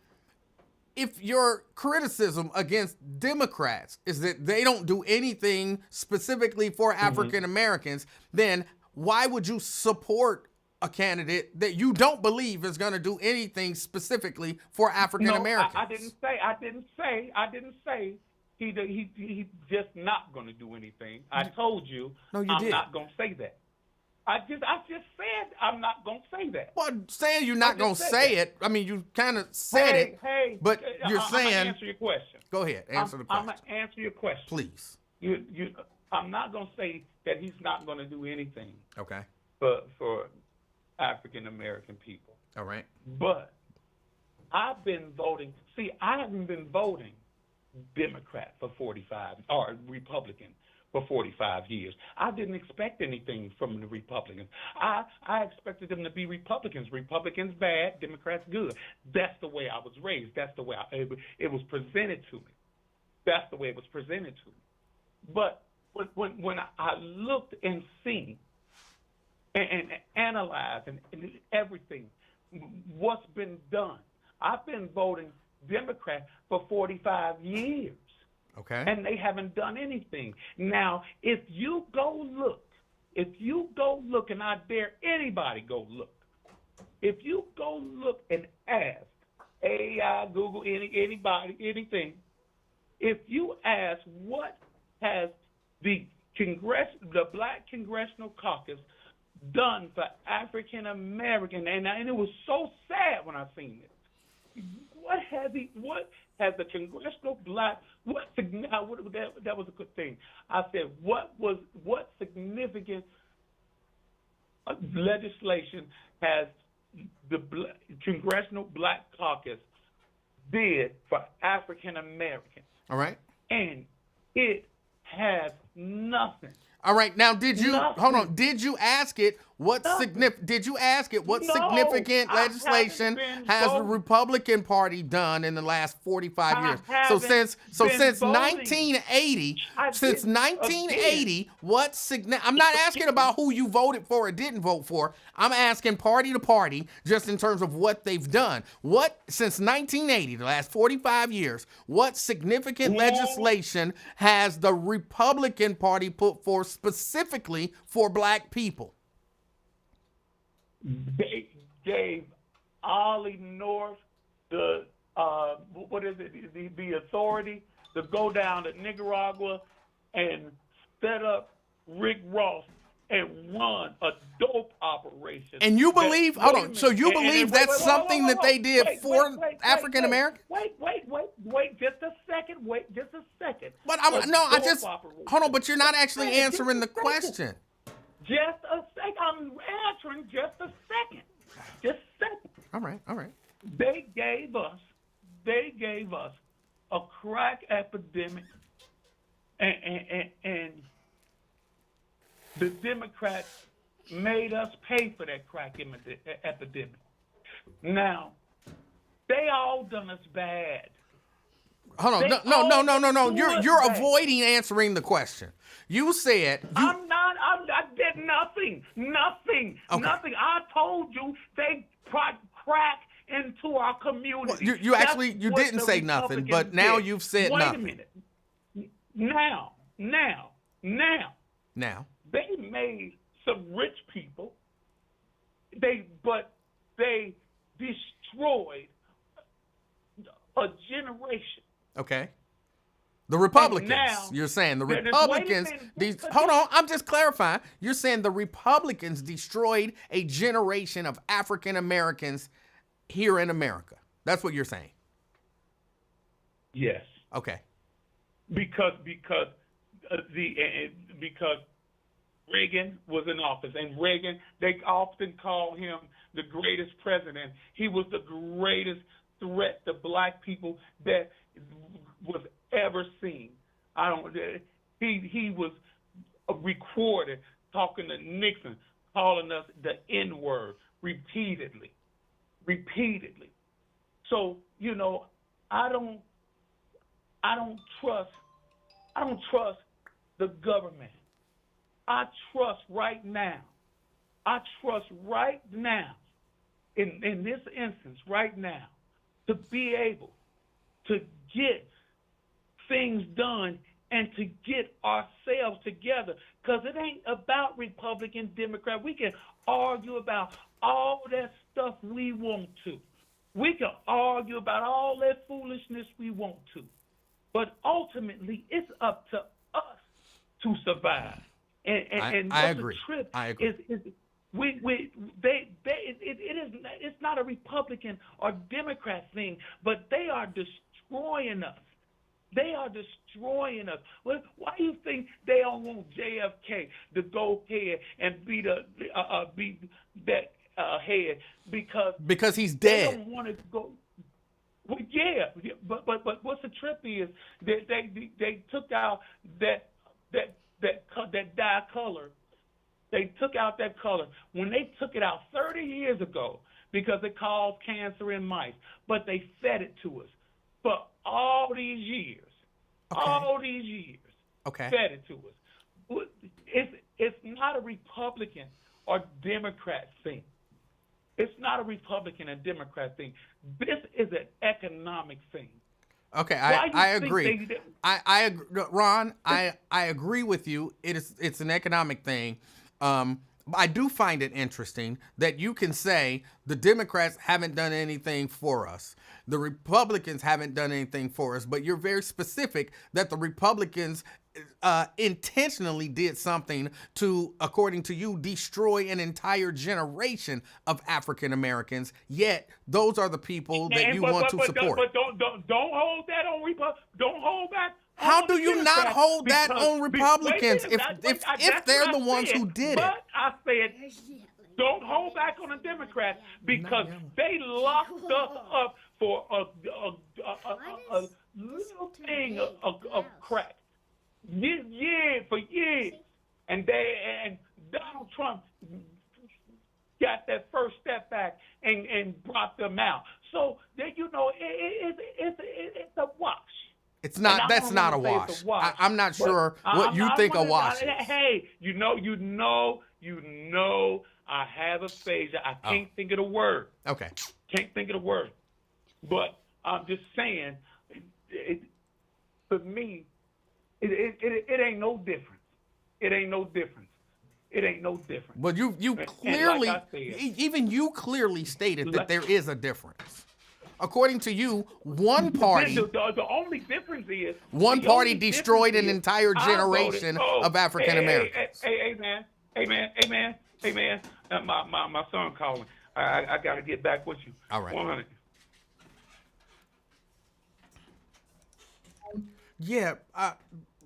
S1: if your criticism against Democrats is that they don't do anything specifically for African Americans, then why would you support a candidate that you don't believe is going to do anything specifically for African Americans?
S5: No, I didn't say he just not going to do anything. I told you
S1: No, you
S5: I'm
S1: did.
S5: not going to say that. I just said I'm not going to say that.
S1: Well, saying you're not
S5: I
S1: going
S5: just
S1: to
S5: said
S1: say
S5: that.
S1: it, I mean, you kind of said it, but you're
S5: I'm
S1: saying.
S5: gonna answer your question.
S1: Go ahead, answer the question,
S5: I'm going to answer your question.
S1: please.
S5: I'm not going to say that he's not going to do anything
S1: Okay.
S5: for African American people.
S1: All right.
S5: But I've been voting. See, I haven't been voting Democrat for 45 or Republican for 45 years. I didn't expect anything from the Republicans. I expected them to be Republicans. Republicans bad, Democrats good. That's the way I was raised. That's the way it was presented to me. That's the way it was presented to me. But when I looked and seen and analyzed and everything, what's been done, I've been voting Democrat for 45 years.
S1: Okay.
S5: And they haven't done anything. Now, if you go look, and I dare anybody go look, if you go look and ask AI, Google, anybody, anything, if you ask what has the Black Congressional Caucus done for African American, and it was so sad when I seen it. What has the Congressional Black? That was a good thing. I said, what significant legislation has the Congressional Black Caucus did for African Americans?
S1: All right.
S5: And it has nothing.
S1: All right. Now, did you
S5: Nothing.
S1: hold on? Did you ask it What
S5: Nothing.
S1: did you ask it? What
S5: No,
S1: significant
S5: I haven't
S1: legislation
S5: been
S1: has the
S5: voting.
S1: Republican Party done in the last 45
S5: I
S1: years? So
S5: haven't been
S1: since
S5: voting.
S1: 1980,
S5: I
S1: since
S5: did again.
S1: 1980, I'm not asking about who you voted for or didn't vote for. I'm asking party to party, just in terms of what they've done. What since 1980, the last 45 years, what significant legislation has the Republican Party put forth specifically for black people?
S5: They gave Ollie North the what is it? The authority to go down to Nicaragua and set up Rick Ross and run a dope operation.
S1: And you believe, hold on, so you
S5: And-
S1: believe
S5: and-
S1: that's
S5: wait,
S1: something that they did for African Americans?
S5: Wait, just a second. Wait, just a second.
S1: But
S5: A dope
S1: just,
S5: operation.
S1: hold on, but you're not actually
S5: Wait, just
S1: answering
S5: a
S1: the
S5: second.
S1: question.
S5: Just a second. I'm answering just a second. Just a second.
S1: All right.
S5: They gave us a crack epidemic, and the Democrats made us pay for that crack epidemic. Now, they all done us bad.
S1: Hold on,
S5: They
S1: no.
S5: all
S1: You're
S5: do it
S1: avoiding answering the question. You said
S5: I did nothing.
S1: Okay.
S5: Nothing. I told you they crack into our community.
S1: Well, you actually
S5: That's what
S1: didn't
S5: the
S1: say nothing,
S5: Republicans
S1: but now
S5: did.
S1: you've said
S5: Wait
S1: nothing.
S5: Wait a minute. Now, they made some rich people. But they destroyed a generation.
S1: Okay. The Republicans.
S5: now-
S1: You're saying the
S5: Wait a
S1: Republicans.
S5: minute.
S1: Hold on, I'm just clarifying. You're saying the Republicans destroyed a generation of African Americans here in America. That's what you're saying.
S5: Yes.
S1: Okay.
S5: Because Reagan was in office, and Reagan, they often call him the greatest president. He was the greatest threat to black people that was ever seen. He was recorded talking to Nixon, calling us the N-word repeatedly. So, I don't trust the government. I trust right now, in this instance right now, to be able to get things done and to get ourselves together, because it ain't about Republican, Democrat. We can argue about all that stuff we want to. We can argue about all that foolishness we want to. But ultimately, it's up to us to survive. And
S1: I
S5: what
S1: agree.
S5: The trip
S1: I agree.
S5: It's not a Republican or Democrat thing, but they are destroying us. They are destroying us. Why do you think they don't want JFK to go ahead and be that head? Because
S1: he's
S5: they
S1: dead.
S5: don't want to go. Well, yeah, but what's the trip is that they took out that dye color. They took out that color when they took it out 30 years ago because it caused cancer in mice, but they fed it to us for all these years.
S1: Okay.
S5: All these years.
S1: Okay.
S5: Fed it to us. It's not a Republican or Democrat thing. It's not a Republican and Democrat thing. This is an economic thing.
S1: Okay,
S5: Why
S1: I
S5: you think
S1: agree. I agree, Ron. I agree with you. It's an economic thing. I do find it interesting that you can say the Democrats haven't done anything for us. The Republicans haven't done anything for us, but you're very specific that the Republicans intentionally did something to, according to you, destroy an entire generation of African Americans. Yet those are the people that you want to support.
S5: But don't hold that on Republicans. Don't hold back.
S1: How do you not hold that on Republicans if they're the ones who did it?
S5: But I said, don't hold back on the Democrats because they locked us up for a little thing of crack. For years. And Donald Trump got that first step back and brought them out. So that it's a wash.
S1: It's not.
S5: And I
S1: That's
S5: don't
S1: not a
S5: wanna say
S1: wash.
S5: it's a wash,
S1: I'm not
S5: but
S1: sure what you think a wash is.
S5: Hey, you know, I have aphasia. I can't think of the word.
S1: Okay.
S5: Can't think of the word. But I'm just saying, for me, it ain't no difference. It ain't no difference. It ain't no difference.
S1: But you
S5: And
S1: clearly,
S5: like I said,
S1: even you clearly stated that there is a difference. According to you, one party,
S5: the only difference is
S1: one
S5: the
S1: party
S5: only
S1: destroyed an
S5: difference is
S1: entire
S5: I voted-
S1: generation of African Americans.
S5: Hey, man. My son calling. I got to get back with you.
S1: All right.
S5: 100.
S1: Yeah,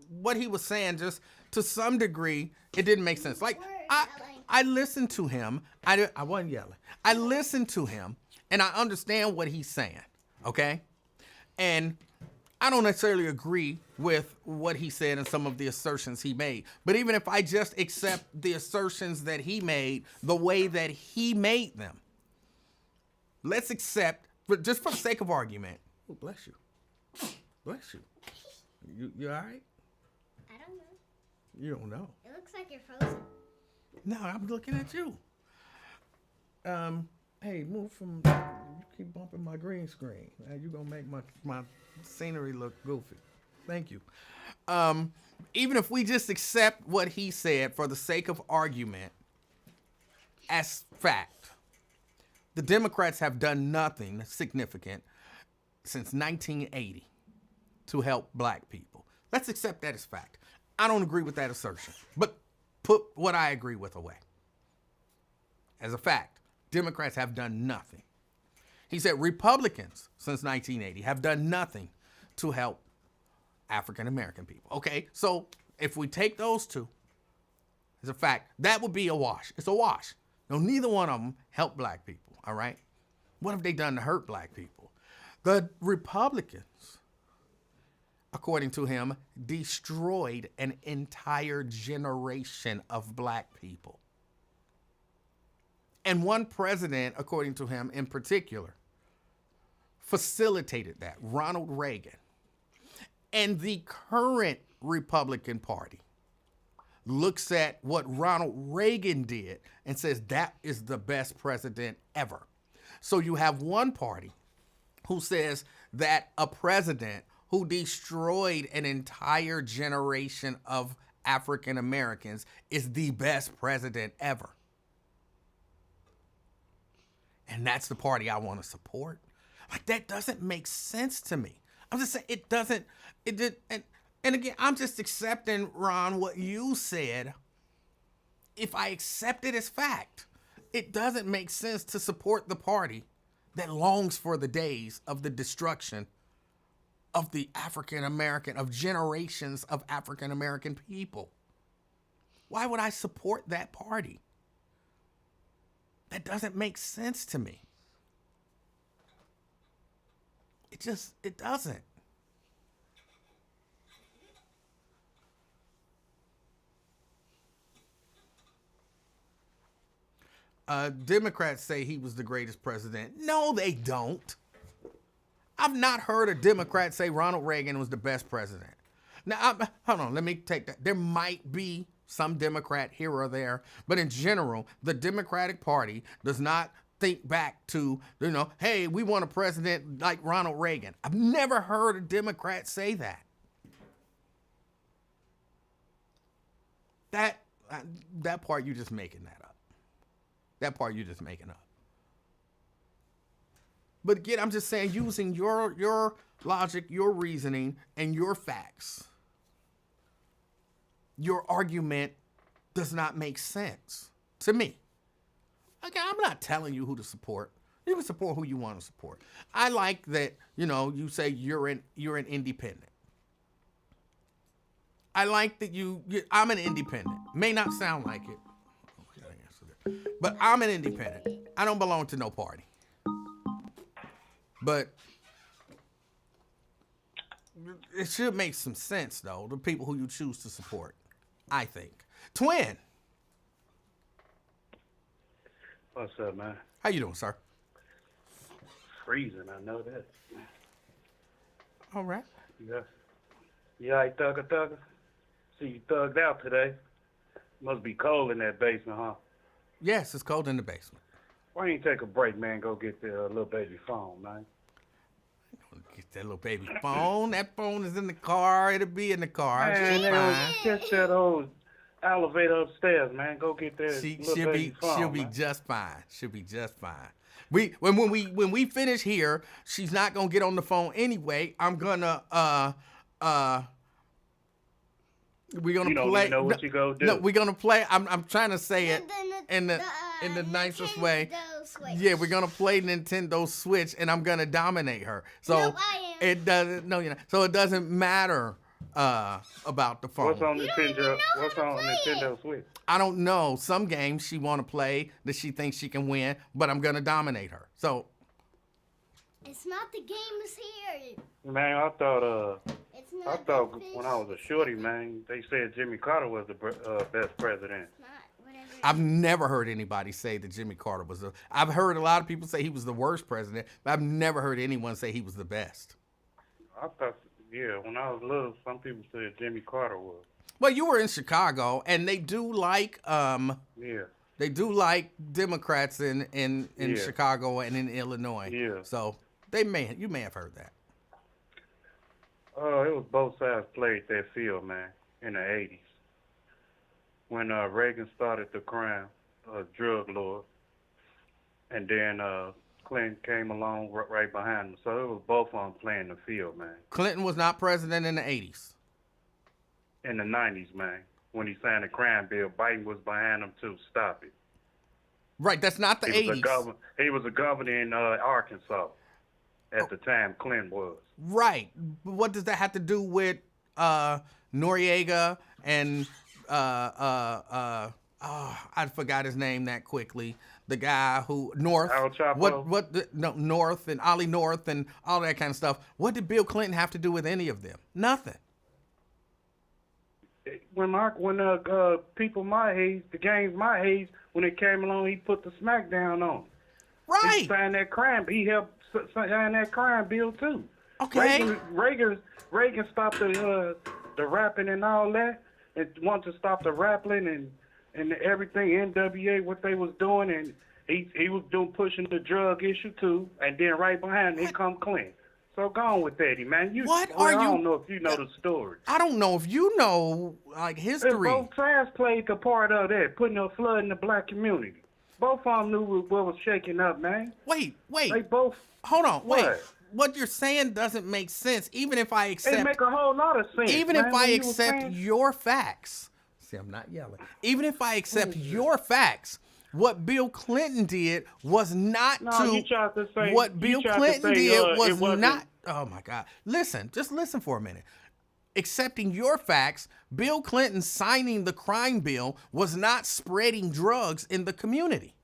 S1: what he was saying, just to some degree, it didn't make sense. Like, I listened to him. I wasn't yelling. I listened to him, and I understand what he's saying, okay? And I don't necessarily agree with what he said and some of the assertions he made. But even if I just accept the assertions that he made the way that he made them, let's accept, but just for the sake of argument, oh, bless you. Bless you. You all right?
S2: I don't know.
S1: You don't know.
S2: It looks like you're frozen.
S1: No, I'm looking at you. Hey, move from. You keep bumping my green screen. You're gonna make my scenery look goofy. Thank you. Even if we just accept what he said for the sake of argument as fact, the Democrats have done nothing significant since 1980 to help black people. Let's accept that as fact. I don't agree with that assertion, but put what I agree with away. As a fact, Democrats have done nothing. He said Republicans since 1980 have done nothing to help African American people. Okay, so if we take those two as a fact, that would be a wash. It's a wash. No, neither one of them help black people, all right? What have they done to hurt black people? The Republicans, according to him, destroyed an entire generation of black people. And one president, according to him in particular, facilitated that, Ronald Reagan. And the current Republican Party looks at what Ronald Reagan did and says that is the best president ever. So you have one party who says that a president who destroyed an entire generation of African Americans is the best president ever. And that's the party I want to support. Like, that doesn't make sense to me. I'm just saying it doesn't. And again, I'm just accepting, Ron, what you said. If I accept it as fact, it doesn't make sense to support the party that longs for the days of the destruction of the African American, of generations of African American people. Why would I support that party? That doesn't make sense to me. It doesn't. Democrats say he was the greatest president. No, they don't. I've not heard a Democrat say Ronald Reagan was the best president. Now, hold on, let me take that. There might be some Democrat here or there, but in general, the Democratic Party does not think back to, hey, we want a president like Ronald Reagan. I've never heard a Democrat say that. That part, you're just making that up. That part, you're just making up. But again, I'm just saying, using your logic, your reasoning, and your facts, your argument does not make sense to me. Again, I'm not telling you who to support. You can support who you want to support. I like that, you say you're an independent. I like that I'm an independent. May not sound like it, but I'm an independent. I don't belong to no party. But it should make some sense, though, the people who you choose to support, I think. Twin.
S6: What's up, man?
S1: How you doing, sir?
S6: Freezing, I know that.
S1: All right.
S6: Yeah. You all right, Thugger? See you thugged out today. Must be cold in that basement, huh?
S1: Yes, it's cold in the basement.
S6: Why don't you take a break, man? Go get the little baby phone, man.
S1: Get that little baby phone. That phone is in the car. It'll be in the car.
S6: Man,
S1: She's fine.
S6: catch that old elevator upstairs, man. Go get that little baby phone,
S1: She'll be
S6: man.
S1: just fine. She'll be just fine. When we finish here, she's not gonna get on the phone anyway. I'm gonna we're gonna
S6: You don't
S1: play.
S6: even know what you go do.
S1: No, we're gonna play. I'm trying to say it in the nicest way.
S2: Nintendo Switch.
S1: Yeah, we're gonna play Nintendo Switch, and I'm gonna dominate her. So
S2: Nope, I am.
S1: it doesn't. No, you're not. So it doesn't matter about the phone.
S6: What's on
S2: You don't even
S6: Nintendo?
S2: know
S6: What's
S2: how to
S6: on
S2: play
S6: Nintendo Switch?
S1: I don't know. Some games she want to play that she thinks she can win, but I'm gonna dominate her. So
S2: It's not the game is here.
S6: Man, I thought
S2: It's not
S6: when I was a shorty, man, they said Jimmy Carter was the best president.
S2: It's not whatever.
S1: I've never heard anybody say that Jimmy Carter was the. I've heard a lot of people say he was the worst president, but I've never heard anyone say he was the best.
S6: I thought, yeah, when I was little, some people said Jimmy Carter was.
S1: Well, you were in Chicago, and they do like
S6: Yeah.
S1: they do like Democrats in
S6: Yeah.
S1: Chicago and in Illinois.
S6: Yeah.
S1: So you may have heard that.
S6: It was both sides played that field, man, in the 80s. When Reagan started the crime, drug lord, and then Clinton came along right behind him. So it was both of them playing the field, man.
S1: Clinton was not president in the 80s.
S6: In the 90s, man, when he signed the crime bill, Biden was behind him to stop it.
S1: Right, that's not the 80s.
S6: He was a governor in Arkansas at the time Clinton was.
S1: Right. But what does that have to do with Noriega and I forgot his name that quickly. The guy who North.
S6: Al Chapo?
S1: North and Ollie North and all that kind of stuff. What did Bill Clinton have to do with any of them? Nothing.
S6: When people my age, the gangs my age, when it came along, he put the smackdown on.
S1: Right.
S6: He signed that crime. He helped sign that crime bill too.
S1: Okay.
S6: Reagan stopped the rapping and all that, and wanted to stop the rapping and everything. NWA, what they was doing, and he was pushing the drug issue too. And then right behind him, come Clinton. So go on with that, man. I don't know if you know the story.
S1: I don't know if you know like history.
S6: Both sides played the part of that, putting a flood in the black community. Both of them knew what was shaking up, man.
S1: Wait.
S6: They both.
S1: Hold on. Wait.
S6: What?
S1: What you're saying doesn't make sense, even if I accept.
S6: It make a whole lot of sense.
S1: Even
S6: man,
S1: if
S6: when
S1: I
S6: you was
S1: accept
S6: saying-
S1: your facts. See, I'm not yelling. Even if I accept your facts, what Bill Clinton did was not
S6: you tried to say
S1: what Bill
S6: you tried to
S1: Clinton
S6: say,
S1: did
S6: it
S1: was
S6: wasn't-
S1: not. Oh my God! Just listen for a minute. Accepting your facts, Bill Clinton signing the crime bill was not spreading drugs in the community.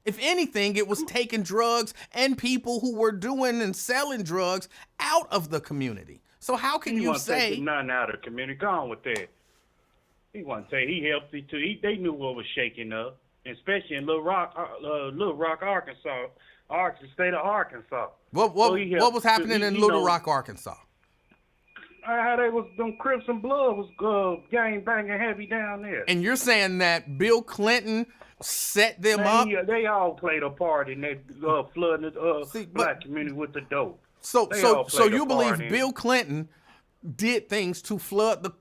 S1: If anything, it was taking drugs and people who were doing and selling drugs out of the community. So how can you
S6: wasn't
S1: say
S6: taking nothing out of the community? Go on with that. He wasn't saying he helped it too. They knew what was shaking up, especially in Little Rock, Arkansas, state of Arkansas.
S1: what was happening in Little Rock, Arkansas?
S6: How they was them Crips and Blood was gang banging heavy down there.
S1: And you're saying that Bill Clinton set them up?
S6: They all played a part in that flooding the black community with the dope.
S1: So you believe
S6: in it.
S1: Bill Clinton did things to flood the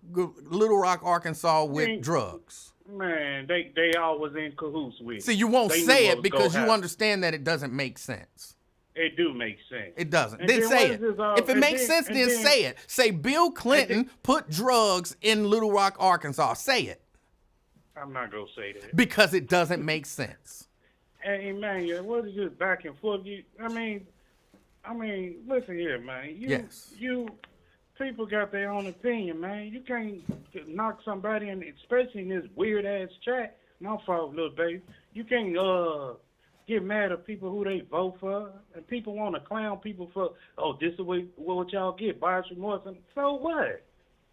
S1: Little Rock, Arkansas with drugs?
S6: Man, they all was in cahoots with it.
S1: See, you won't
S6: They
S1: say
S6: knew
S1: it
S6: what was
S1: because
S6: gonna
S1: you
S6: happen.
S1: understand that it doesn't make sense.
S6: It do make sense.
S1: It doesn't.
S6: And
S1: Then
S6: then
S1: say
S6: what
S1: it.
S6: is this,
S1: If it
S6: and
S1: makes
S6: then-
S1: sense,
S6: and
S1: then
S6: then-
S1: say it. Say Bill Clinton put drugs in Little Rock, Arkansas. Say it.
S6: I'm not gonna say that.
S1: Because it doesn't make sense.
S6: Hey man, what is this back and forth? I mean, listen here, man. You people got their own opinion, man. You can't knock somebody, and especially in this weird ass chat. My fault, little baby. You can't get mad at people who they vote for, and people want to clown people for, this is what y'all get, buyer's remorse. And so what?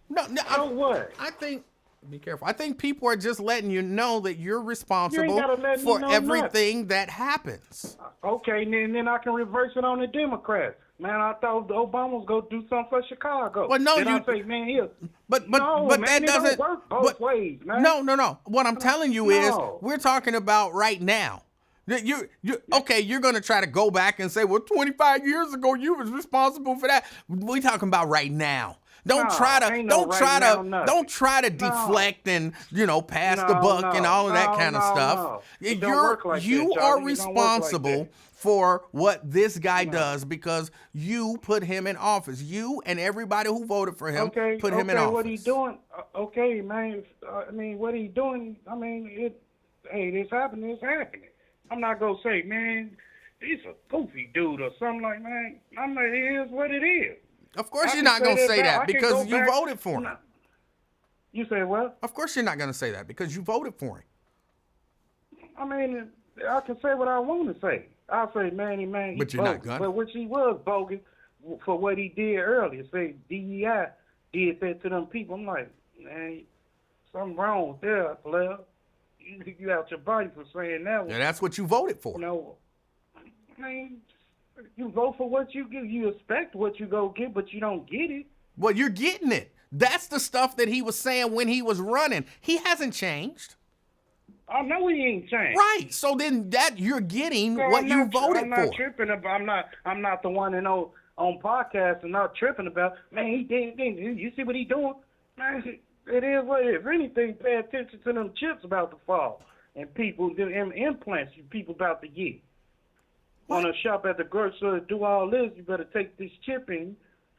S1: No,
S6: So what?
S1: I think Be careful. I think people are just letting you know that you're responsible
S6: gotta let me
S1: for
S6: know
S1: everything that happens.
S6: Okay, and then I can reverse it on the Democrats. Man, I thought Obama was going to do something for Chicago.
S1: Well, no,
S6: then
S1: you.
S6: I say, man, here.
S1: But
S6: no, man,
S1: that
S6: it
S1: doesn't
S6: don't work both ways, man.
S1: No. What I'm telling you is,
S6: No.
S1: we're talking about right now. You okay? You're gonna try to go back and say, well, 25 years ago you was responsible for that. We're talking about right now. Don't
S6: No,
S1: try to
S6: ain't no
S1: don't try to deflect and pass the buck and all of that kind of stuff.
S6: It don't work like that,
S1: You
S6: Charlie.
S1: are
S6: It don't work like
S1: responsible
S6: that.
S1: for what this guy does because you put him in office. You and everybody who voted for him put him in office.
S6: What he doing? Okay, man. I mean, what he doing? I mean, this happening. It's happening. I'm not gonna say, man, he's a goofy dude or something like that. I'm like, it is what it is.
S1: Of course you're not going to say that because you voted for him.
S6: You say what?
S1: Of course you're not going to say that because you voted for him.
S6: I mean, I can say what I want to say. I'll say, man, he's
S1: but you're
S6: bogus.
S1: not going to.
S6: But which he was bogus for what he did earlier. Say DEI did that to them people. I'm like, man, something wrong with that, player. You out your body for saying that.
S1: Yeah, that's what you voted for.
S6: I mean, you vote for what you get. You expect what you go get, but you don't get it.
S1: Well, you're getting it. That's the stuff that he was saying when he was running. He hasn't changed.
S6: I know he ain't changed.
S1: Right. So then that you're getting what you voted
S6: I'm
S1: for.
S6: not tripping about. I'm not the one that know on podcasts and not tripping about. Man, he did. You see what he doing? Man, it is what it is. If anything, pay attention to them chips about to fall and people, them implants you people about to get. Want to shop at the grocery store, do all this, you better take this chip in.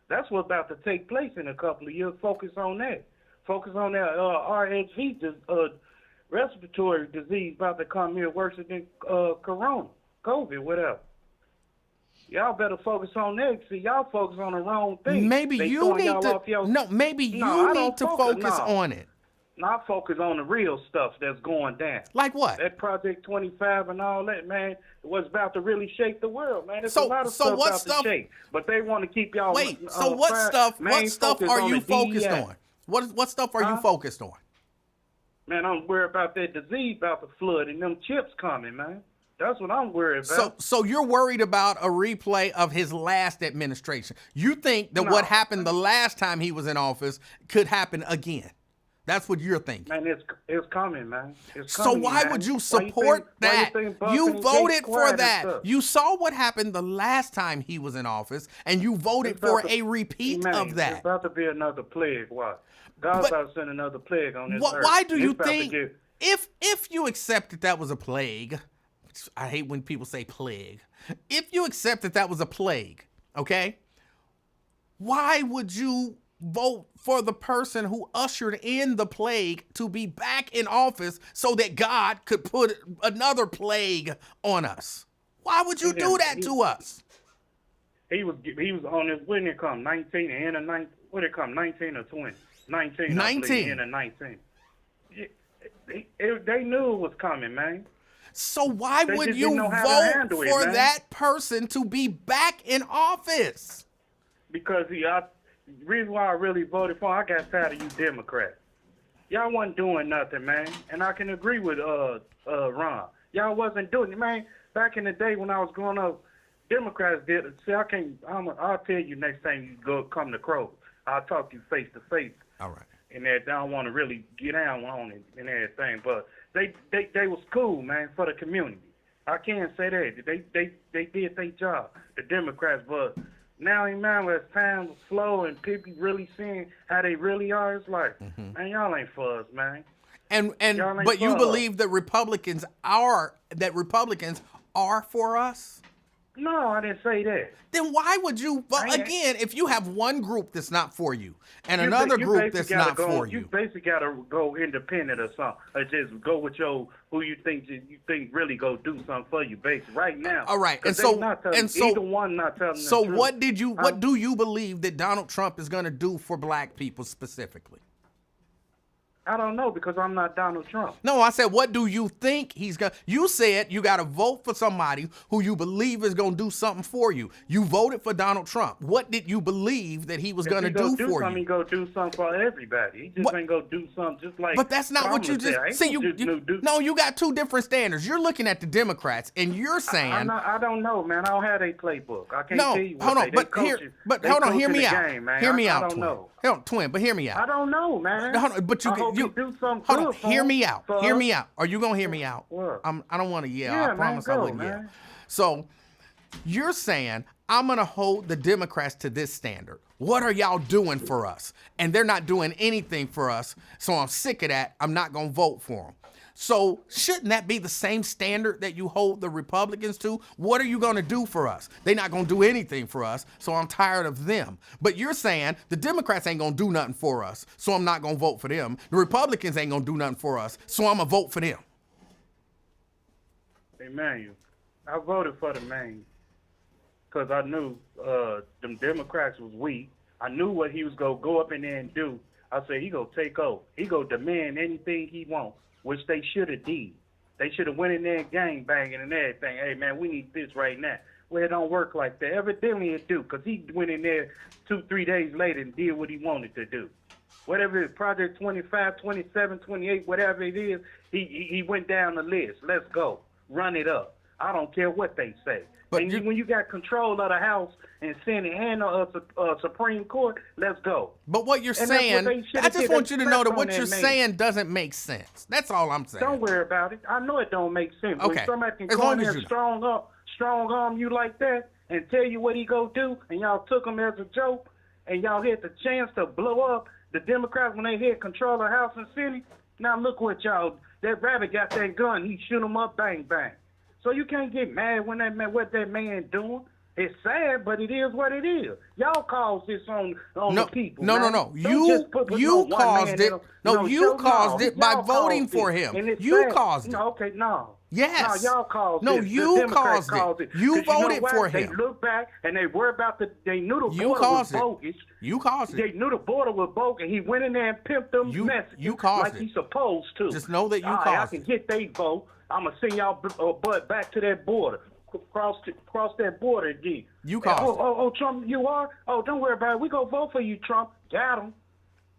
S6: That's what's about to take place in a couple of years. Focus on that. Focus on that RSV, respiratory disease about to come here worse than corona, COVID, whatever. Y'all better focus on that. See, y'all focus on the wrong thing.
S1: Maybe you need to. Maybe you need to focus on it.
S6: Not focus on the real stuff that's going down.
S1: Like what?
S6: That Project 25 and all that, man, was about to really shake the world, man. There's a lot of stuff about to shake. But they want to keep y'all.
S1: Wait, so what stuff are you focused on? What stuff are you focused on?
S6: Man, I'm worried about that disease about to flood and them chips coming, man. That's what I'm worried about.
S1: So you're worried about a replay of his last administration. You think that what happened the last time he was in office could happen again. That's what you're thinking.
S6: Man, it's coming, man. It's
S1: coming, so why would you support that? You voted for that. You saw what happened the last time he was in office, and you voted for a repeat of that.
S6: It's about to be another plague. What? God's about to send another plague on this earth.
S1: Why do you think, if you accept that was a plague, I hate when people say plague. If you accept that was a plague, okay, why would you vote for the person who ushered in the plague to be back in office so that God could put another plague on us? Why would you do that to us?
S6: He was on his, when it come, 19 and a 19, what it come, 19 or 20? 19.
S1: 19.
S6: And a 19. They knew it was coming, man.
S1: So why would you vote for that person to be back in office?
S6: Because the reason why I really voted for him, I got tired of you Democrats. Y'all wasn't doing nothing, man. And I can agree with Ron. Y'all wasn't doing it, man. Back in the day when I was growing up, Democrats did it. See, I'll tell you next time you come to Kroger. I'll talk to you face to face.
S1: All right.
S6: And that I don't want to really get down on it and everything, but they was cool, man, for the community. I can't say that. They did their job, the Democrats, but now, man, as time slow and people really seeing how they really are, it's like, man, y'all ain't for us, man.
S1: But you believe that Republicans are for us?
S6: No, I didn't say that.
S1: Then why would you vote again if you have one group that's not for you and another group that's not for you?
S6: You basically got to go independent or something, or just go with who you think really go do something for you, basically right now.
S1: All right,
S6: either one not telling.
S1: So what do you believe that Donald Trump is going to do for black people specifically?
S6: I don't know because I'm not Donald Trump.
S1: No, I said, what do you think he's going to... You said you got to vote for somebody who you believe is going to do something for you. You voted for Donald Trump. What did you believe that he was going to do for you?
S6: He go do something for everybody. He just ain't go do something just like...
S1: But that's not what you just... See, no, you got two different standards. You're looking at the Democrats, and you're saying...
S6: I don't know, man. I don't have a playbook. I can't tell you what
S1: hold on, hear me out. Hear me out,
S6: I don't know.
S1: Twin, but hear me out.
S6: I don't know, man.
S1: Hold on, but you
S6: do something
S1: hold on,
S6: good
S1: hear me out.
S6: for
S1: Hear
S6: us.
S1: me out. Are you gonna hear me out?
S6: What?
S1: I don't want to yell.
S6: Yeah,
S1: I promise I wouldn't yell.
S6: man.
S1: So you're saying I'm gonna hold the Democrats to this standard. What are y'all doing for us? And they're not doing anything for us. So I'm sick of that. I'm not gonna vote for them. So shouldn't that be the same standard that you hold the Republicans to? What are you going to do for us? They're not going to do anything for us, so I'm tired of them. But you're saying the Democrats ain't going to do nothing for us, so I'm not going to vote for them. The Republicans ain't going to do nothing for us, so I'm going to vote for them.
S6: Emanuel, I voted for the man because I knew them Democrats was weak. I knew what he was going to go up in there and do. I said, he going to take over. He going to demand anything he wants, which they should have did. They should have went in there gang banging and everything. Hey, man, we need this right now. Well, it don't work like that. Evidently it do, because he went in there 2-3 days later and did what he wanted to do. Whatever it is, Project 25, 27, 28, whatever it is, he went down the list. Let's go. Run it up. I don't care what they say. But when you got control of the House and Senate and Supreme Court, let's go.
S1: But what you're saying, I just want you to know that what you're saying doesn't make sense. That's all I'm saying.
S6: Don't worry about it. I know it don't make sense.
S1: Okay.
S6: When somebody can come in and strong arm you like that and tell you what he go do, and y'all took him as a joke, and y'all had the chance to blow up the Democrats when they had control of the House and Senate. Now look what y'all, that rabbit got that gun. He shoot him up, bang, bang. So you can't get mad when what that man doing. It's sad, but it is what it is. Y'all caused this on the people.
S1: No. You caused it. You caused it by voting for him. You caused it.
S6: No, okay, no.
S1: Yes.
S6: No, y'all caused it.
S1: No, you caused it. You voted for him.
S6: They look back and they worry about they knew the border was bogus.
S1: You caused it.
S6: They knew the border was bogus, and he went in there and pimped them messages like he's supposed to.
S1: Just know that you caused it.
S6: I can get they vote. I'm going to send y'all butt back to that border. Cross that border again.
S1: You caused it.
S6: Oh, Trump, you are? Oh, don't worry about it. We going to vote for you, Trump. Got him.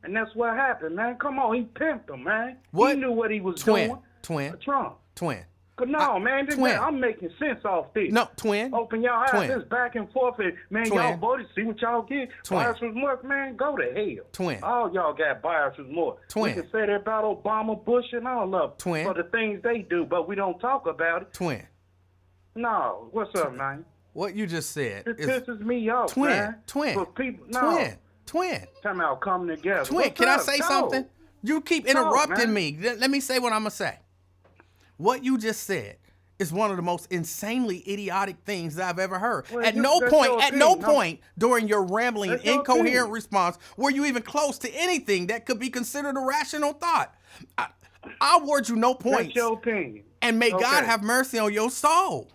S6: And that's what happened, man. Come on. He pimped him, man.
S1: What?
S6: He knew what he was doing. Trump.
S1: Twin.
S6: No, man. I'm making sense off this.
S1: No, Twin.
S6: Open y'all eyes. This back and forth. And, man, y'all voted. See what y'all get. Bias was more. Man, go to hell.
S1: Twin.
S6: All y'all got bias was more.
S1: Twin.
S6: We can say that about Obama, Bush, and all of them.
S1: Twin.
S6: For the things they do, but we don't talk about it.
S1: Twin.
S6: No. What's up, man?
S1: What you just said
S6: pisses me off, man.
S1: Twin.
S6: For people, no.
S1: Twin.
S6: Time out coming together.
S1: Twin, can I say something? You keep interrupting me. Let me say what I'm going to say. What you just said is one of the most insanely idiotic things that I've ever heard. Well, at no point during your rambling, incoherent response were you even close to anything that could be considered a rational thought. I award you no points.
S6: That's your opinion.
S1: And may God have mercy on your soul.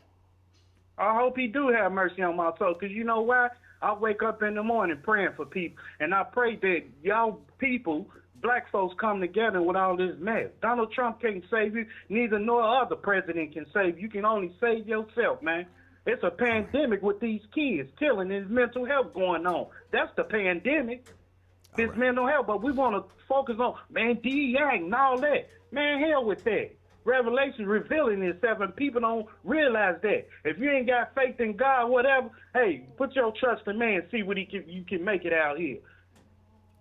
S6: I hope he do have mercy on my soul, because you know why? I wake up in the morning praying for people, and I pray that y'all people, black folks, come together with all this mess. Donald Trump can't save you, neither nor other president can save you. You can only save yourself, man. It's a pandemic with these kids killing, and mental health going on. That's the pandemic. This mental health, but we want to focus on, man, DEI and all that. Man, hell with that. Revelation revealing itself, and people don't realize that. If you ain't got faith in God, whatever, hey, put your trust in man and see what you can make it out here.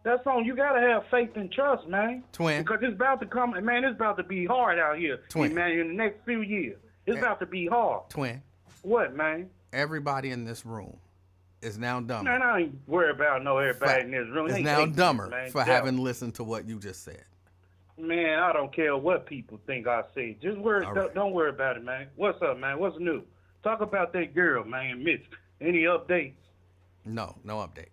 S6: That's on. You gotta have faith and trust, man.
S1: Twin.
S6: Because it's about to come, man. It's about to be hard out here,
S1: Twin.
S6: Man. In the next few years, it's about to be hard.
S1: Twin.
S6: What, man?
S1: Everybody in this room is now dumber.
S6: Man, I ain't worried about everybody in this room.
S1: Is now dumber for having listened to what you just said.
S6: Man, I don't care what people think I say. Just don't worry about it, man. What's up, man? What's new? Talk about that girl, man, Mitch. Any updates?
S1: No updates.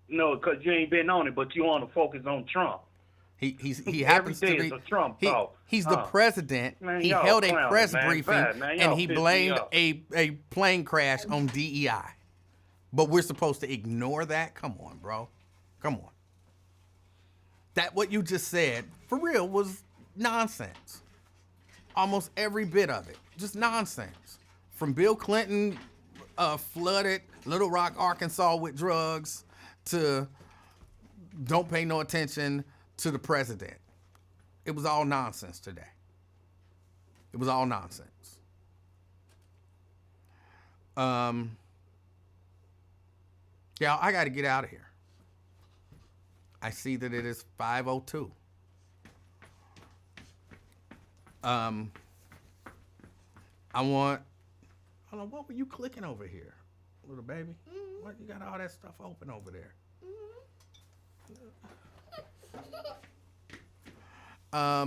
S6: No, because you ain't been on it, but you want to focus on Trump.
S1: He happens to be.
S6: Is a Trump talk.
S1: He's the president.
S6: Man,
S1: he held a press
S6: briefing,
S1: and he blamed a plane crash on DEI. But we're supposed to ignore that? Come on, bro. Come on. that what you just said, for real, was nonsense. Almost every bit of it. Just nonsense. From Bill Clinton flooded Little Rock, Arkansas with drugs to don't pay no attention to the president. It was all nonsense today. It was all nonsense. Yeah, I got to get out of here. I see that it is 5:02. I want. Hold on, what were you clicking over here, little baby? What, you got all that stuff open over there? I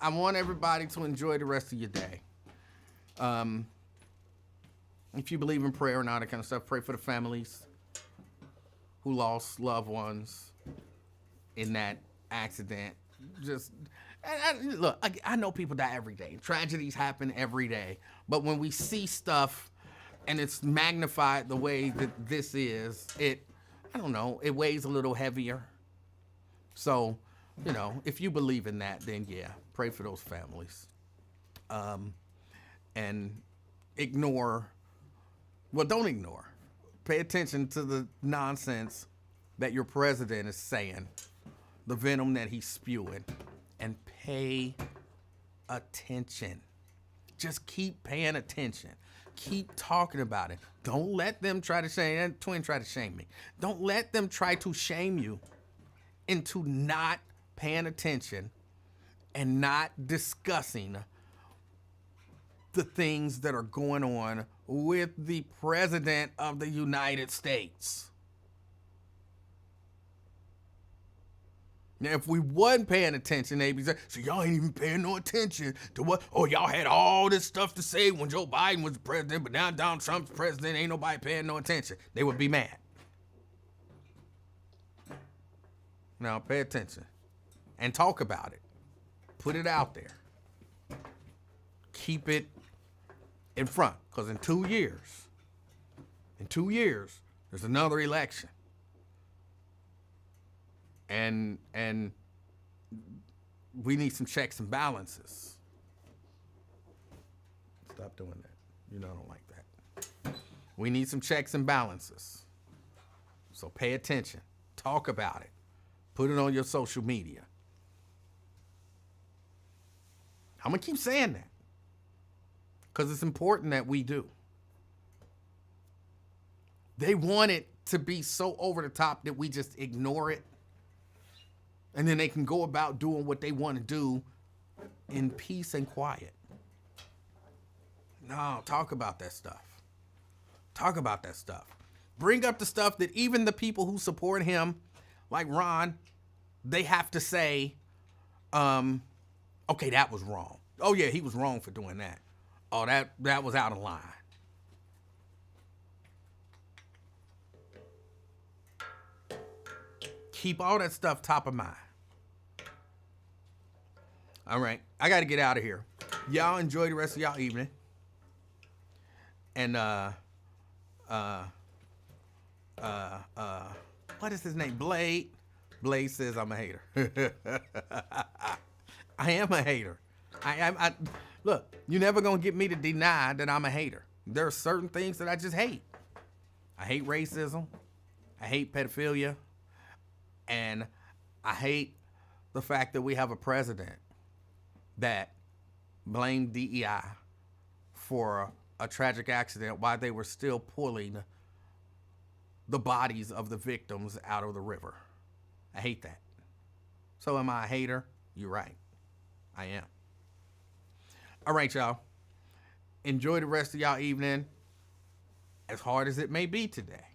S1: want everybody to enjoy the rest of your day. If you believe in prayer and all that kind of stuff, pray for the families who lost loved ones in that accident. Just look, I know people die every day. Tragedies happen every day. But when we see stuff and it's magnified the way that this is, I don't know, it weighs a little heavier. So, if you believe in that, then yeah, pray for those families. And don't ignore. Pay attention to the nonsense that your president is saying, the venom that he's spewing, and pay attention. Just keep paying attention. Keep talking about it. Don't let them try to shame. That twin tried to shame me. Don't let them try to shame you into not paying attention and not discussing the things that are going on with the President of the United States. Now, if we wasn't paying attention, they'd be saying, so y'all ain't even paying no attention to what? Oh, y'all had all this stuff to say when Joe Biden was the president, but now Donald Trump's president, ain't nobody paying no attention. They would be mad. Now, pay attention and talk about it. Put it out there. Keep it in front, because in 2 years, there's another election. And we need some checks and balances. Stop doing that. I don't like that. We need some checks and balances. So pay attention. Talk about it. Put it on your social media. I'm going to keep saying that, because it's important that we do. They want it to be so over the top that we just ignore it. And then they can go about doing what they want to do in peace and quiet. No, talk about that stuff. Talk about that stuff. Bring up the stuff that even the people who support him, like Ron, they have to say, okay, that was wrong. Oh, yeah, he was wrong for doing that. Oh, that was out of line. Keep all that stuff top of mind. All right, I got to get out of here. Y'all enjoy the rest of y'all evening. And what is his name? Blade. Blade says I'm a hater. I am a hater. I look, you're never gonna get me to deny that I'm a hater. There are certain things that I just hate. I hate racism. I hate pedophilia. And I hate the fact that we have a president that blamed DEI for a tragic accident while they were still pulling the bodies of the victims out of the river. I hate that. So am I a hater? You're right. I am. All right, y'all. Enjoy the rest of y'all evening, as hard as it may be today.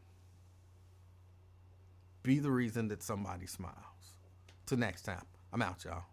S1: Be the reason that somebody smiles. Till next time, I'm out, y'all.